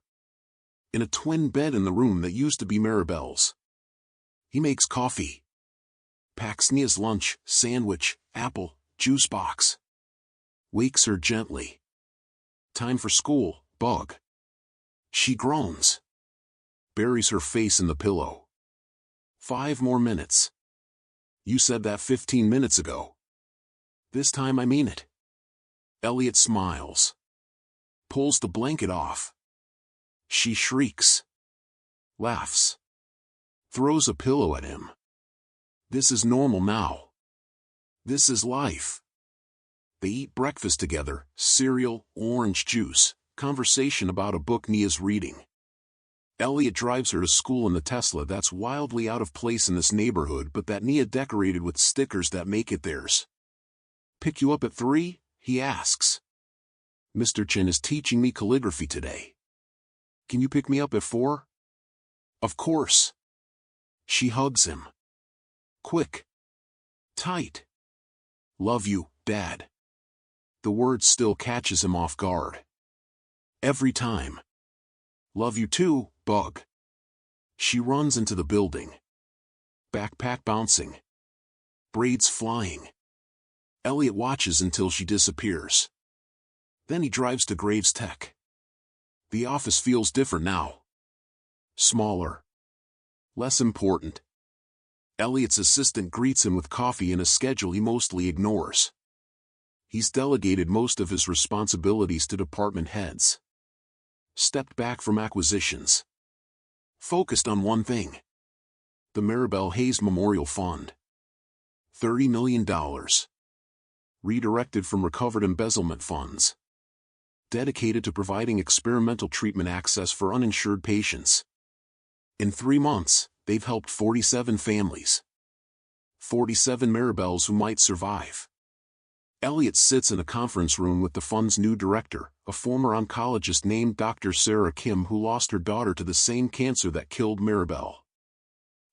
In a twin bed in the room that used to be Maribel's. He makes coffee. Packs Nia's lunch, sandwich, apple, juice box. Wakes her gently. Time for school, bug. She groans. Buries her face in the pillow. 5 more minutes. You said that 15 minutes ago. This time I mean it. Elliot smiles. Pulls the blanket off. She shrieks. Laughs. Throws a pillow at him. This is normal now. This is life. They eat breakfast together, cereal, orange juice, conversation about a book Nia's reading. Elliot drives her to school in the Tesla that's wildly out of place in this neighborhood but that Nia decorated with stickers that make it theirs. Pick you up at 3? He asks. Mr. Chin is teaching me calligraphy today. Can you pick me up at 4? Of course. She hugs him. Quick. Tight. Love you, Dad. The word still catches him off guard. Every time. Love you too, Bug. She runs into the building. Backpack bouncing. Braids flying. Elliot watches until she disappears. Then he drives to Graves Tech. The office feels different now. Smaller. Less important. Elliot's assistant greets him with coffee and a schedule he mostly ignores. He's delegated most of his responsibilities to department heads. Stepped back from acquisitions. Focused on one thing. The Maribel Hayes Memorial Fund. $30 million. Redirected from recovered embezzlement funds. Dedicated to providing experimental treatment access for uninsured patients. In 3 months, they've helped 47 families. 47 Maribels who might survive. Elliot sits in a conference room with the fund's new director, a former oncologist named Dr. Sarah Kim who lost her daughter to the same cancer that killed Maribel.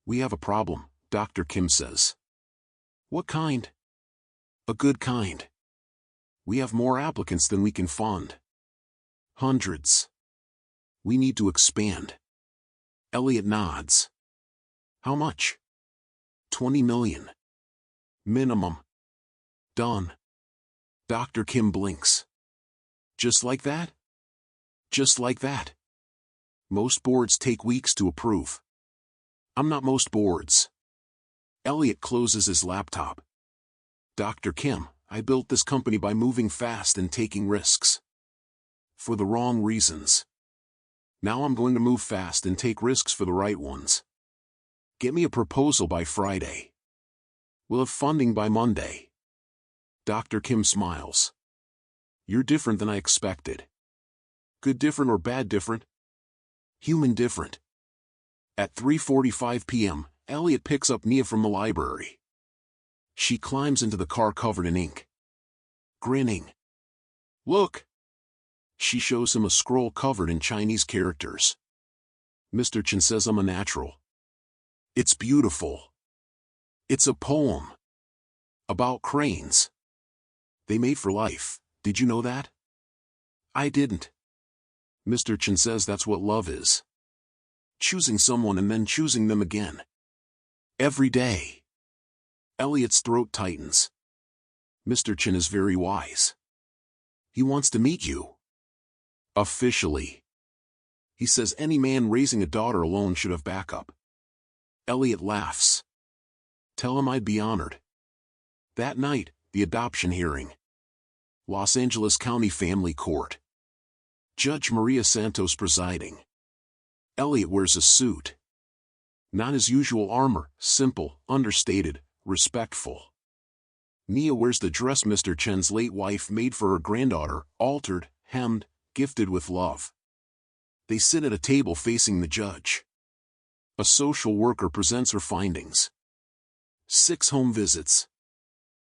We have a problem, Dr. Kim says. What kind? A good kind. We have more applicants than we can fund. Hundreds. We need to expand. Elliot nods. How much? 20 million. Minimum. Done. Dr. Kim blinks. Just like that? Just like that. Most boards take weeks to approve. I'm not most boards. Elliot closes his laptop. Dr. Kim, I built this company by moving fast and taking risks. For the wrong reasons. Now I'm going to move fast and take risks for the right ones. Get me a proposal by Friday. We'll have funding by Monday. Dr. Kim smiles. You're different than I expected. Good different or bad different? Human different. At 3:45 p.m., Elliot picks up Nia from the library. She climbs into the car covered in ink. Grinning. Look! She shows him a scroll covered in Chinese characters. Mr. Chen says I'm a natural. It's beautiful. It's a poem. About cranes. They mate for life, did you know that? I didn't. Mr. Chen says that's what love is. Choosing someone and then choosing them again. Every day. Elliot's throat tightens. Mr. Chen is very wise. He wants to meet you. Officially. He says any man raising a daughter alone should have backup. Elliot laughs. Tell him I'd be honored. That night, the adoption hearing. Los Angeles County Family Court. Judge Maria Santos presiding. Elliot wears a suit. Not his usual armor, simple, understated, respectful. Nia wears the dress Mr. Chen's late wife made for her granddaughter, altered, hemmed, gifted with love. They sit at a table facing the judge. A social worker presents her findings. 6 home visits.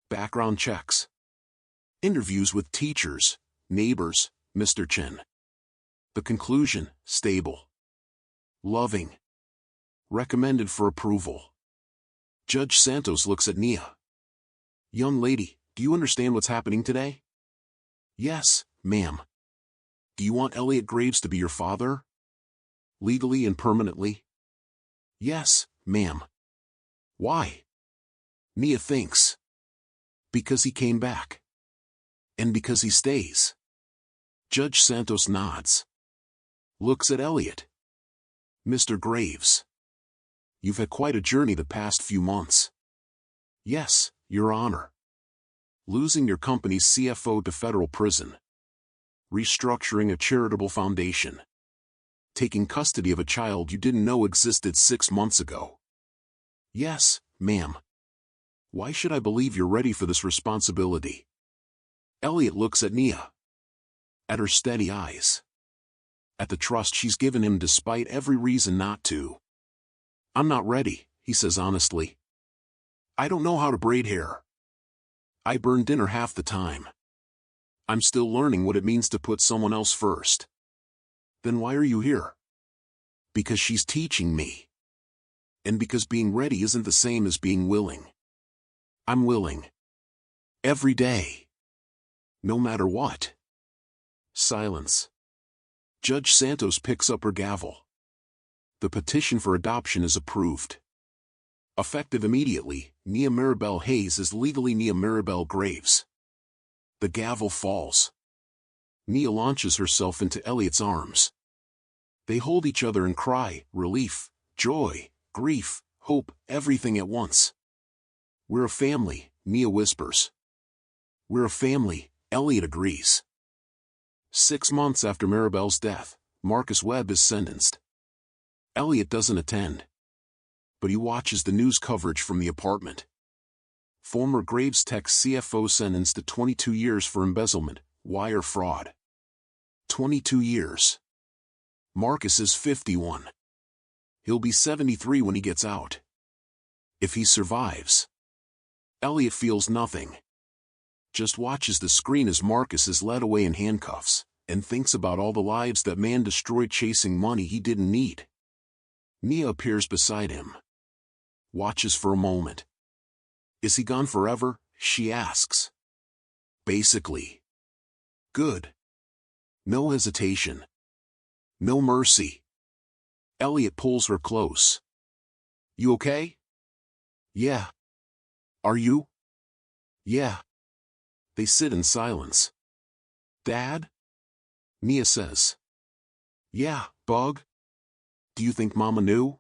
Background checks. Interviews with teachers, neighbors, Mr. Chen. The conclusion, stable. Loving. Recommended for approval. Judge Santos looks at Nia. Young lady, do you understand what's happening today? Yes, ma'am. Do you want Elliot Graves to be your father? Legally and permanently? Yes, ma'am. Why? Nia thinks. Because he came back. And because he stays. Judge Santos nods. Looks at Elliot. Mr. Graves. You've had quite a journey the past few months. Yes, Your Honor. Losing your company's CFO to federal prison. Restructuring a charitable foundation. Taking custody of a child you didn't know existed 6 months ago. Yes, ma'am. Why should I believe you're ready for this responsibility? Elliot looks at Nia. At her steady eyes. At the trust she's given him despite every reason not to. I'm not ready, he says honestly. I don't know how to braid hair. I burn dinner half the time. I'm still learning what it means to put someone else first. Then why are you here? Because she's teaching me. And because being ready isn't the same as being willing. I'm willing. Every day. No matter what. Silence. Judge Santos picks up her gavel. The petition for adoption is approved. Effective immediately, Nia Maribel Hayes is legally Nia Maribel Graves. The gavel falls. Nia launches herself into Elliot's arms. They hold each other and cry, relief, joy, grief, hope, everything at once. We're a family, Nia whispers. We're a family, Elliot agrees. 6 months after Maribel's death, Marcus Webb is sentenced. Elliot doesn't attend. But he watches the news coverage from the apartment. Former Graves Tech CFO sentenced to 22 years for embezzlement, wire fraud. 22 years. Marcus is 51. He'll be 73 when he gets out. If he survives. Elliot feels nothing. Just watches the screen as Marcus is led away in handcuffs, and thinks about all the lives that man destroyed chasing money he didn't need. Nia appears beside him. Watches for a moment. Is he gone forever? She asks. Basically. Good. No hesitation. No mercy. Elliot pulls her close. You okay? Yeah. Are you? Yeah. They sit in silence. Dad? Nia says. Yeah, Bug? Do you think Mama knew?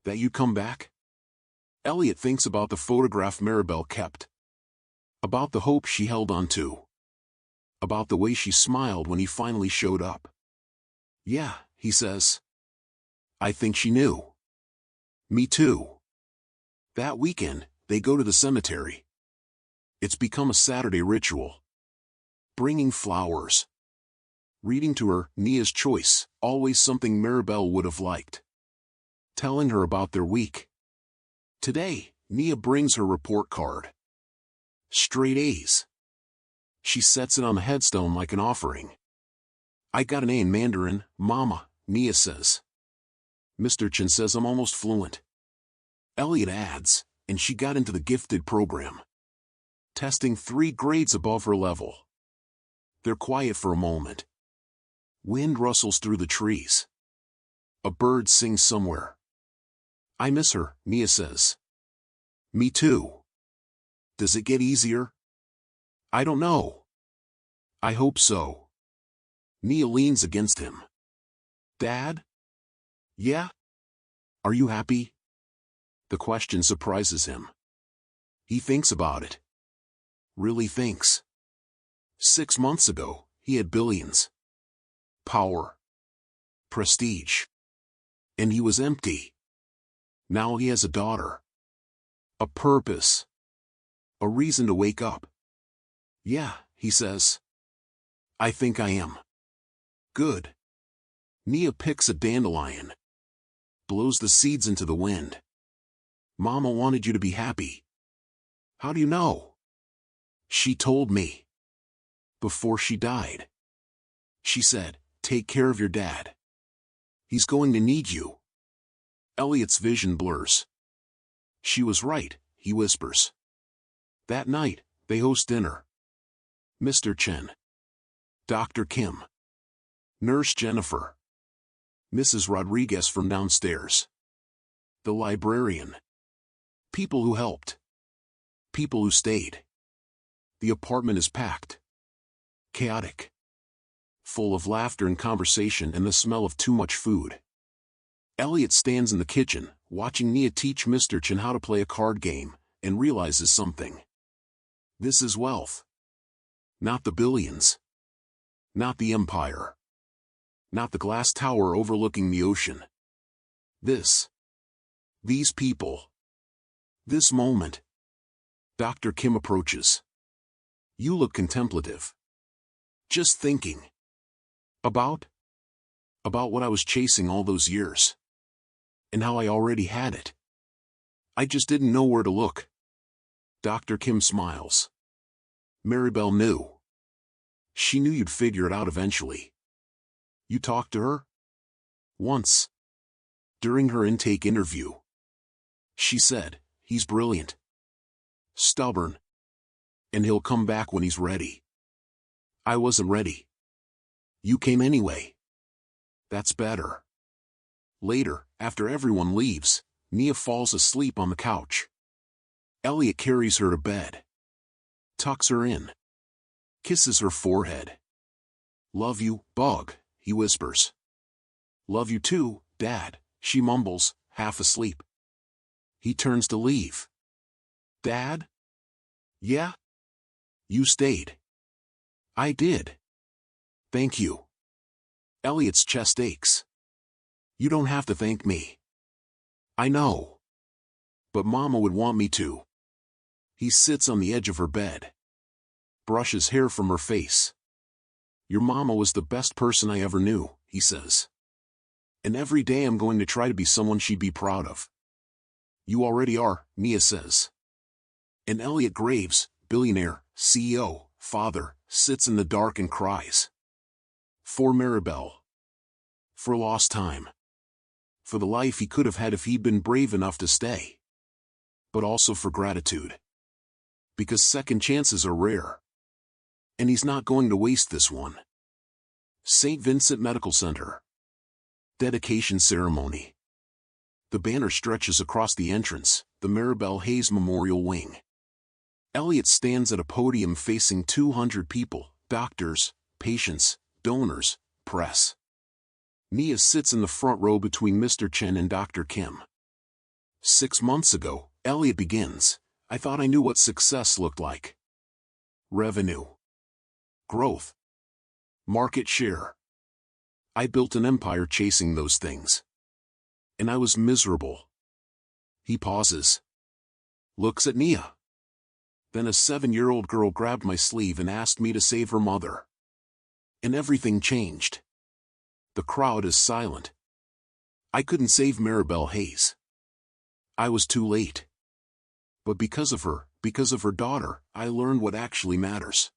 That you'd come back? Elliot thinks about the photograph Maribel kept. About the hope she held on to. About the way she smiled when he finally showed up. Yeah, he says. I think she knew. Me too. That weekend, they go to the cemetery. It's become a Saturday ritual. Bringing flowers. Reading to her, Nia's choice, always something Maribel would have liked. Telling her about their week. Today, Nia brings her report card. Straight A's. She sets it on the headstone like an offering. I got an A in Mandarin, Mama, Nia says. Mr. Chen says I'm almost fluent. Elliot adds, and she got into the gifted program. Testing 3 grades above her level. They're quiet for a moment. Wind rustles through the trees. A bird sings somewhere. I miss her, Nia says. Me too. Does it get easier? I don't know. I hope so. Nia leans against him. Dad? Yeah? Are you happy? The question surprises him. He thinks about it. Really thinks. 6 months ago, he had billions. Power. Prestige. And he was empty. Now he has a daughter. A purpose. A reason to wake up. Yeah, he says. I think I am. Good. Nia picks a dandelion. Blows the seeds into the wind. Mama wanted you to be happy. How do you know? She told me. Before she died. She said, take care of your dad. He's going to need you. Elliot's vision blurs. She was right, he whispers. That night, they host dinner. Mr. Chen. Dr. Kim. Nurse Jennifer. Mrs. Rodriguez from downstairs. The librarian. People who helped. People who stayed. The apartment is packed. Chaotic. Full of laughter and conversation and the smell of too much food. Elliot stands in the kitchen, watching Nia teach Mr. Chen how to play a card game, and realizes something. This is wealth. Not the billions. Not the empire. Not the glass tower overlooking the ocean. These people. This moment. Dr. Kim approaches. You look contemplative. Just thinking. About what I was chasing all those years. And how I already had it. I just didn't know where to look. Dr. Kim smiles. Maribel knew. She knew you'd figure it out eventually. You talked to her? Once. During her intake interview. She said, he's brilliant. Stubborn. And he'll come back when he's ready. I wasn't ready. You came anyway. That's better. Later, after everyone leaves, Nia falls asleep on the couch. Elliot carries her to bed. Tucks her in. Kisses her forehead. Love you, Bug, he whispers. Love you too, Dad, she mumbles, half asleep. He turns to leave. Dad? Yeah? You stayed. I did. Thank you. Elliot's chest aches. You don't have to thank me. I know. But Mama would want me to. He sits on the edge of her bed. Brushes hair from her face. Your mama was the best person I ever knew, he says. And every day I'm going to try to be someone she'd be proud of. You already are, Nia says. And Elliot Graves, billionaire, CEO, father, sits in the dark and cries. For Maribel. For lost time. For the life he could have had if he'd been brave enough to stay. But also for gratitude. Because second chances are rare. And he's not going to waste this one. St. Vincent Medical Center. Dedication ceremony. The banner stretches across the entrance, the Maribel Hayes Memorial Wing. Elliot stands at a podium facing 200 people, doctors, patients, donors, press. Nia sits in the front row between Mr. Chen and Dr. Kim. 6 months ago, Elliot begins, I thought I knew what success looked like. Revenue. Growth. Market share. I built an empire chasing those things. And I was miserable. He pauses. Looks at Nia. Then a 7-year-old girl grabbed my sleeve and asked me to save her mother. And everything changed. The crowd is silent. I couldn't save Maribel Hayes. I was too late. But because of her daughter, I learned what actually matters.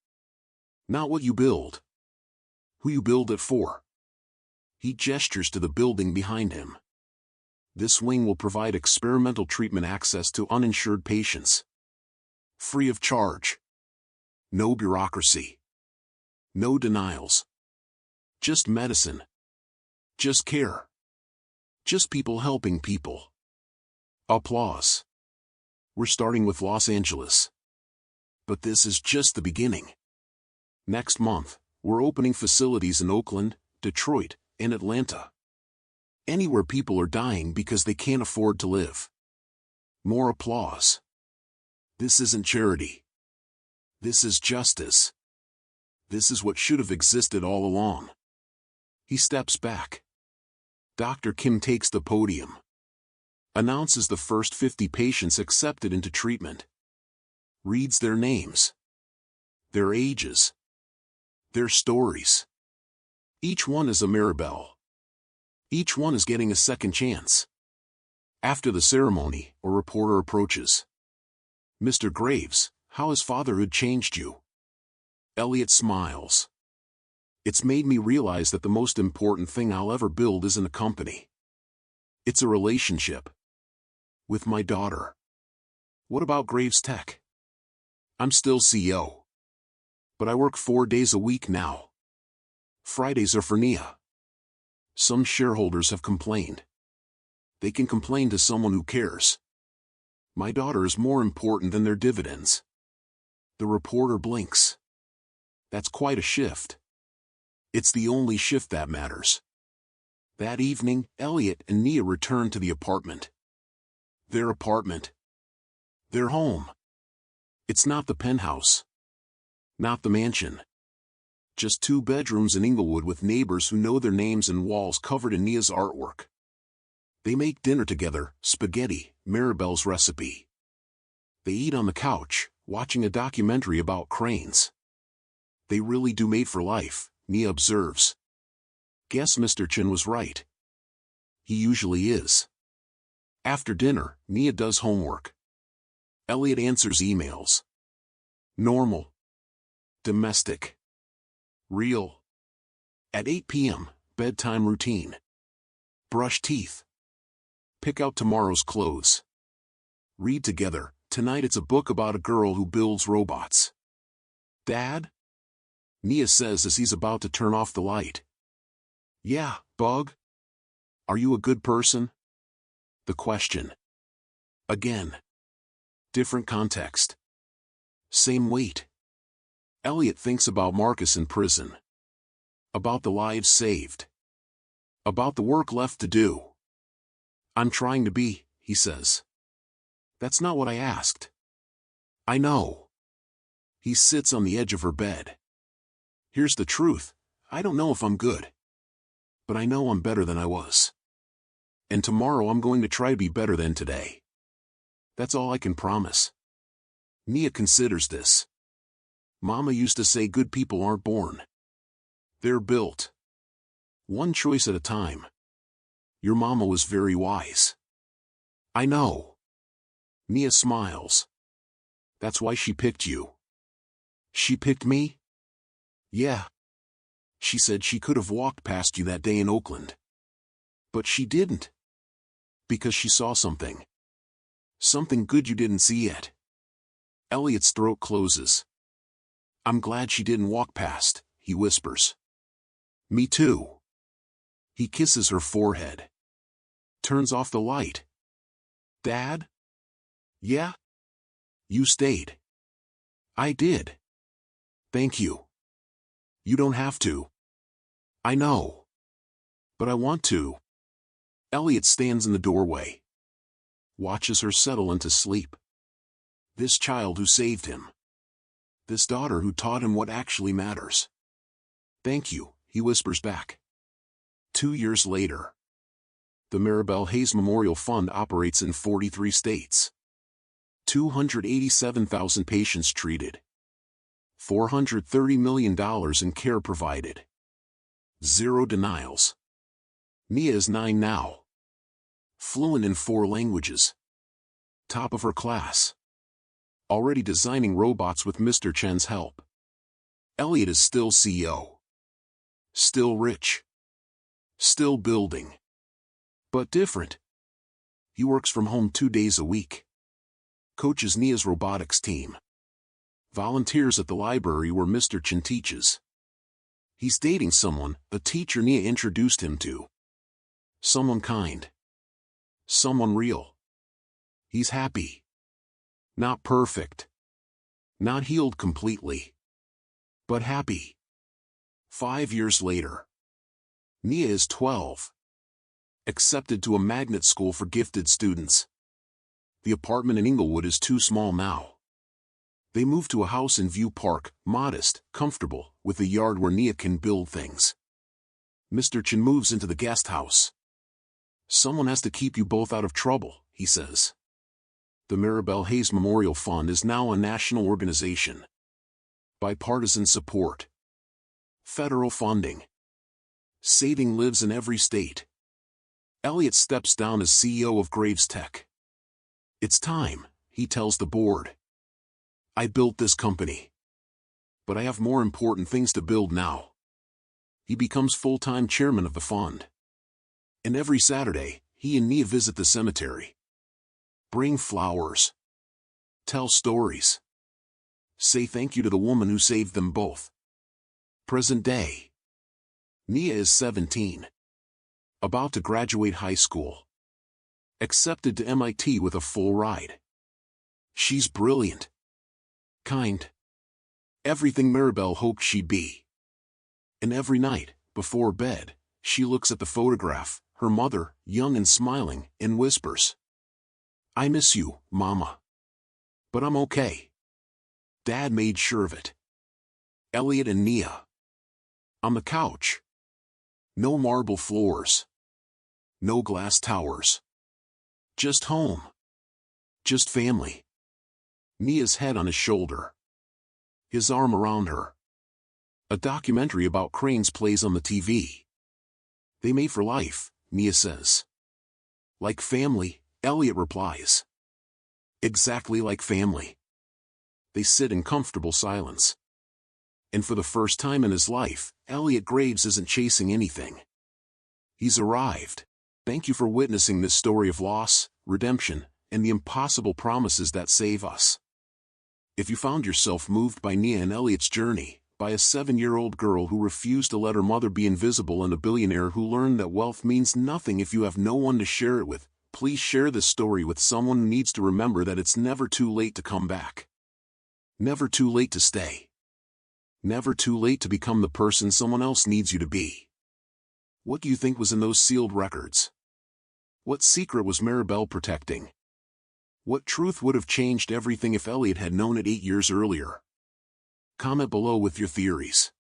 Not what you build. Who you build it for. He gestures to the building behind him. This wing will provide experimental treatment access to uninsured patients. Free of charge. No bureaucracy. No denials. Just medicine. Just care. Just people helping people. Applause. We're starting with Los Angeles. But this is just the beginning. Next month, We're opening facilities in Oakland, Detroit, and Atlanta. Anywhere people are dying because they can't afford to live. More applause. This isn't charity. This is justice. This is what should have existed all along. He steps back. Dr. Kim takes the podium. Announces the first 50 patients accepted into treatment. Reads their names. Their ages. Their stories. Each one is a Mirabelle. Each one is getting a second chance. After the ceremony, a reporter approaches. Mr. Graves, how has fatherhood changed you? Elliot smiles. It's made me realize that the most important thing I'll ever build isn't a company. It's a relationship. With my daughter. What about Graves Tech? I'm still CEO. But I work 4 days a week now. Fridays are for Nia. Some shareholders have complained. They can complain to someone who cares. My daughter is more important than their dividends. The reporter blinks. That's quite a shift. It's the only shift that matters. That evening, Elliot and Nia return to the apartment. Their apartment. Their home. It's not the penthouse. Not the mansion. Just 2 bedrooms in Inglewood with neighbors who know their names and walls covered in Nia's artwork. They make dinner together, spaghetti, Mirabelle's recipe. They eat on the couch, watching a documentary about cranes. They really do mate for life, Nia observes. Guess Mr. Chin was right. He usually is. After dinner, Nia does homework. Elliot answers emails. Normal. Domestic. Real. At 8 p.m., bedtime routine. Brush teeth. Pick out tomorrow's clothes. Read together. Tonight it's a book about a girl who builds robots. Dad? Nia says as he's about to turn off the light. Yeah, Bug? Are you a good person? The question. Again. Different context. Same weight. Elliot thinks about Marcus in prison. About the lives saved. About the work left to do. I'm trying to be, he says. That's not what I asked. I know. He sits on the edge of her bed. Here's the truth, I don't know if I'm good. But I know I'm better than I was. And tomorrow I'm going to try to be better than today. That's all I can promise. Nia considers this. Mama used to say good people aren't born. They're built. One choice at a time. Your mama was very wise. I know. Nia smiles. That's why she picked you. She picked me? Yeah. She said she could have walked past you that day in Oakland. But she didn't. Because she saw something. Something good you didn't see yet. Elliot's throat closes. I'm glad she didn't walk past, he whispers. Me too. He kisses her forehead. Turns off the light. Dad? Yeah? You stayed. I did. Thank you. You don't have to. I know. But I want to. Elliot stands in the doorway. Watches her settle into sleep. This child who saved him. This daughter who taught him what actually matters. Thank you, he whispers back. 2 years later. The Mirabelle Hayes Memorial Fund operates in 43 states. 287,000 patients treated. $430 million in care provided. 0 denials. Nia is 9 now. Fluent in 4 languages. Top of her class. Already designing robots with Mr. Chen's help. Elliot is still CEO. Still rich. Still building. But different. He works from home 2 days a week. Coaches Nia's robotics team. Volunteers at the library where Mr. Chen teaches. He's dating someone, a teacher Nia introduced him to. Someone kind. Someone real. He's happy. Not perfect. Not healed completely. But happy. 5 years later. Nia is 12. Accepted to a magnet school for gifted students. The apartment in Inglewood is too small now. They move to a house in View Park, modest, comfortable, with a yard where Nia can build things. Mr. Chen moves into the guest house. "Someone has to keep you both out of trouble," he says. The Maribel Hayes Memorial Fund is now a national organization. Bipartisan support. Federal funding. Saving lives in every state. Elliot steps down as CEO of Graves Tech. "It's time," he tells the board. "I built this company. But I have more important things to build now." He becomes full-time chairman of the fund. And every Saturday, he and Nia visit the cemetery. Bring flowers. Tell stories. Say thank you to the woman who saved them both. Present day. Nia is 17. About to graduate high school. Accepted to MIT with a full ride. She's brilliant. Kind. Everything Maribel hoped she'd be. And every night, before bed, she looks at the photograph, her mother, young and smiling, and whispers, "I miss you, Mama. But I'm okay. Dad made sure of it." Elliot and Nia. On the couch. No marble floors. No glass towers. Just home. Just family. Nia's head on his shoulder. His arm around her. A documentary about cranes plays on the TV. "They made for life," Nia says. "Like family," Elliot replies. "Exactly like family." They sit in comfortable silence. And for the first time in his life, Elliot Graves isn't chasing anything. He's arrived. Thank you for witnessing this story of loss, redemption, and the impossible promises that save us. If you found yourself moved by Nia and Elliot's journey, by a 7-year-old girl who refused to let her mother be invisible and a billionaire who learned that wealth means nothing if you have no one to share it with, please share this story with someone who needs to remember that it's never too late to come back. Never too late to stay. Never too late to become the person someone else needs you to be. What do you think was in those sealed records? What secret was Maribel protecting? What truth would have changed everything if Elliot had known it 8 years earlier? Comment below with your theories.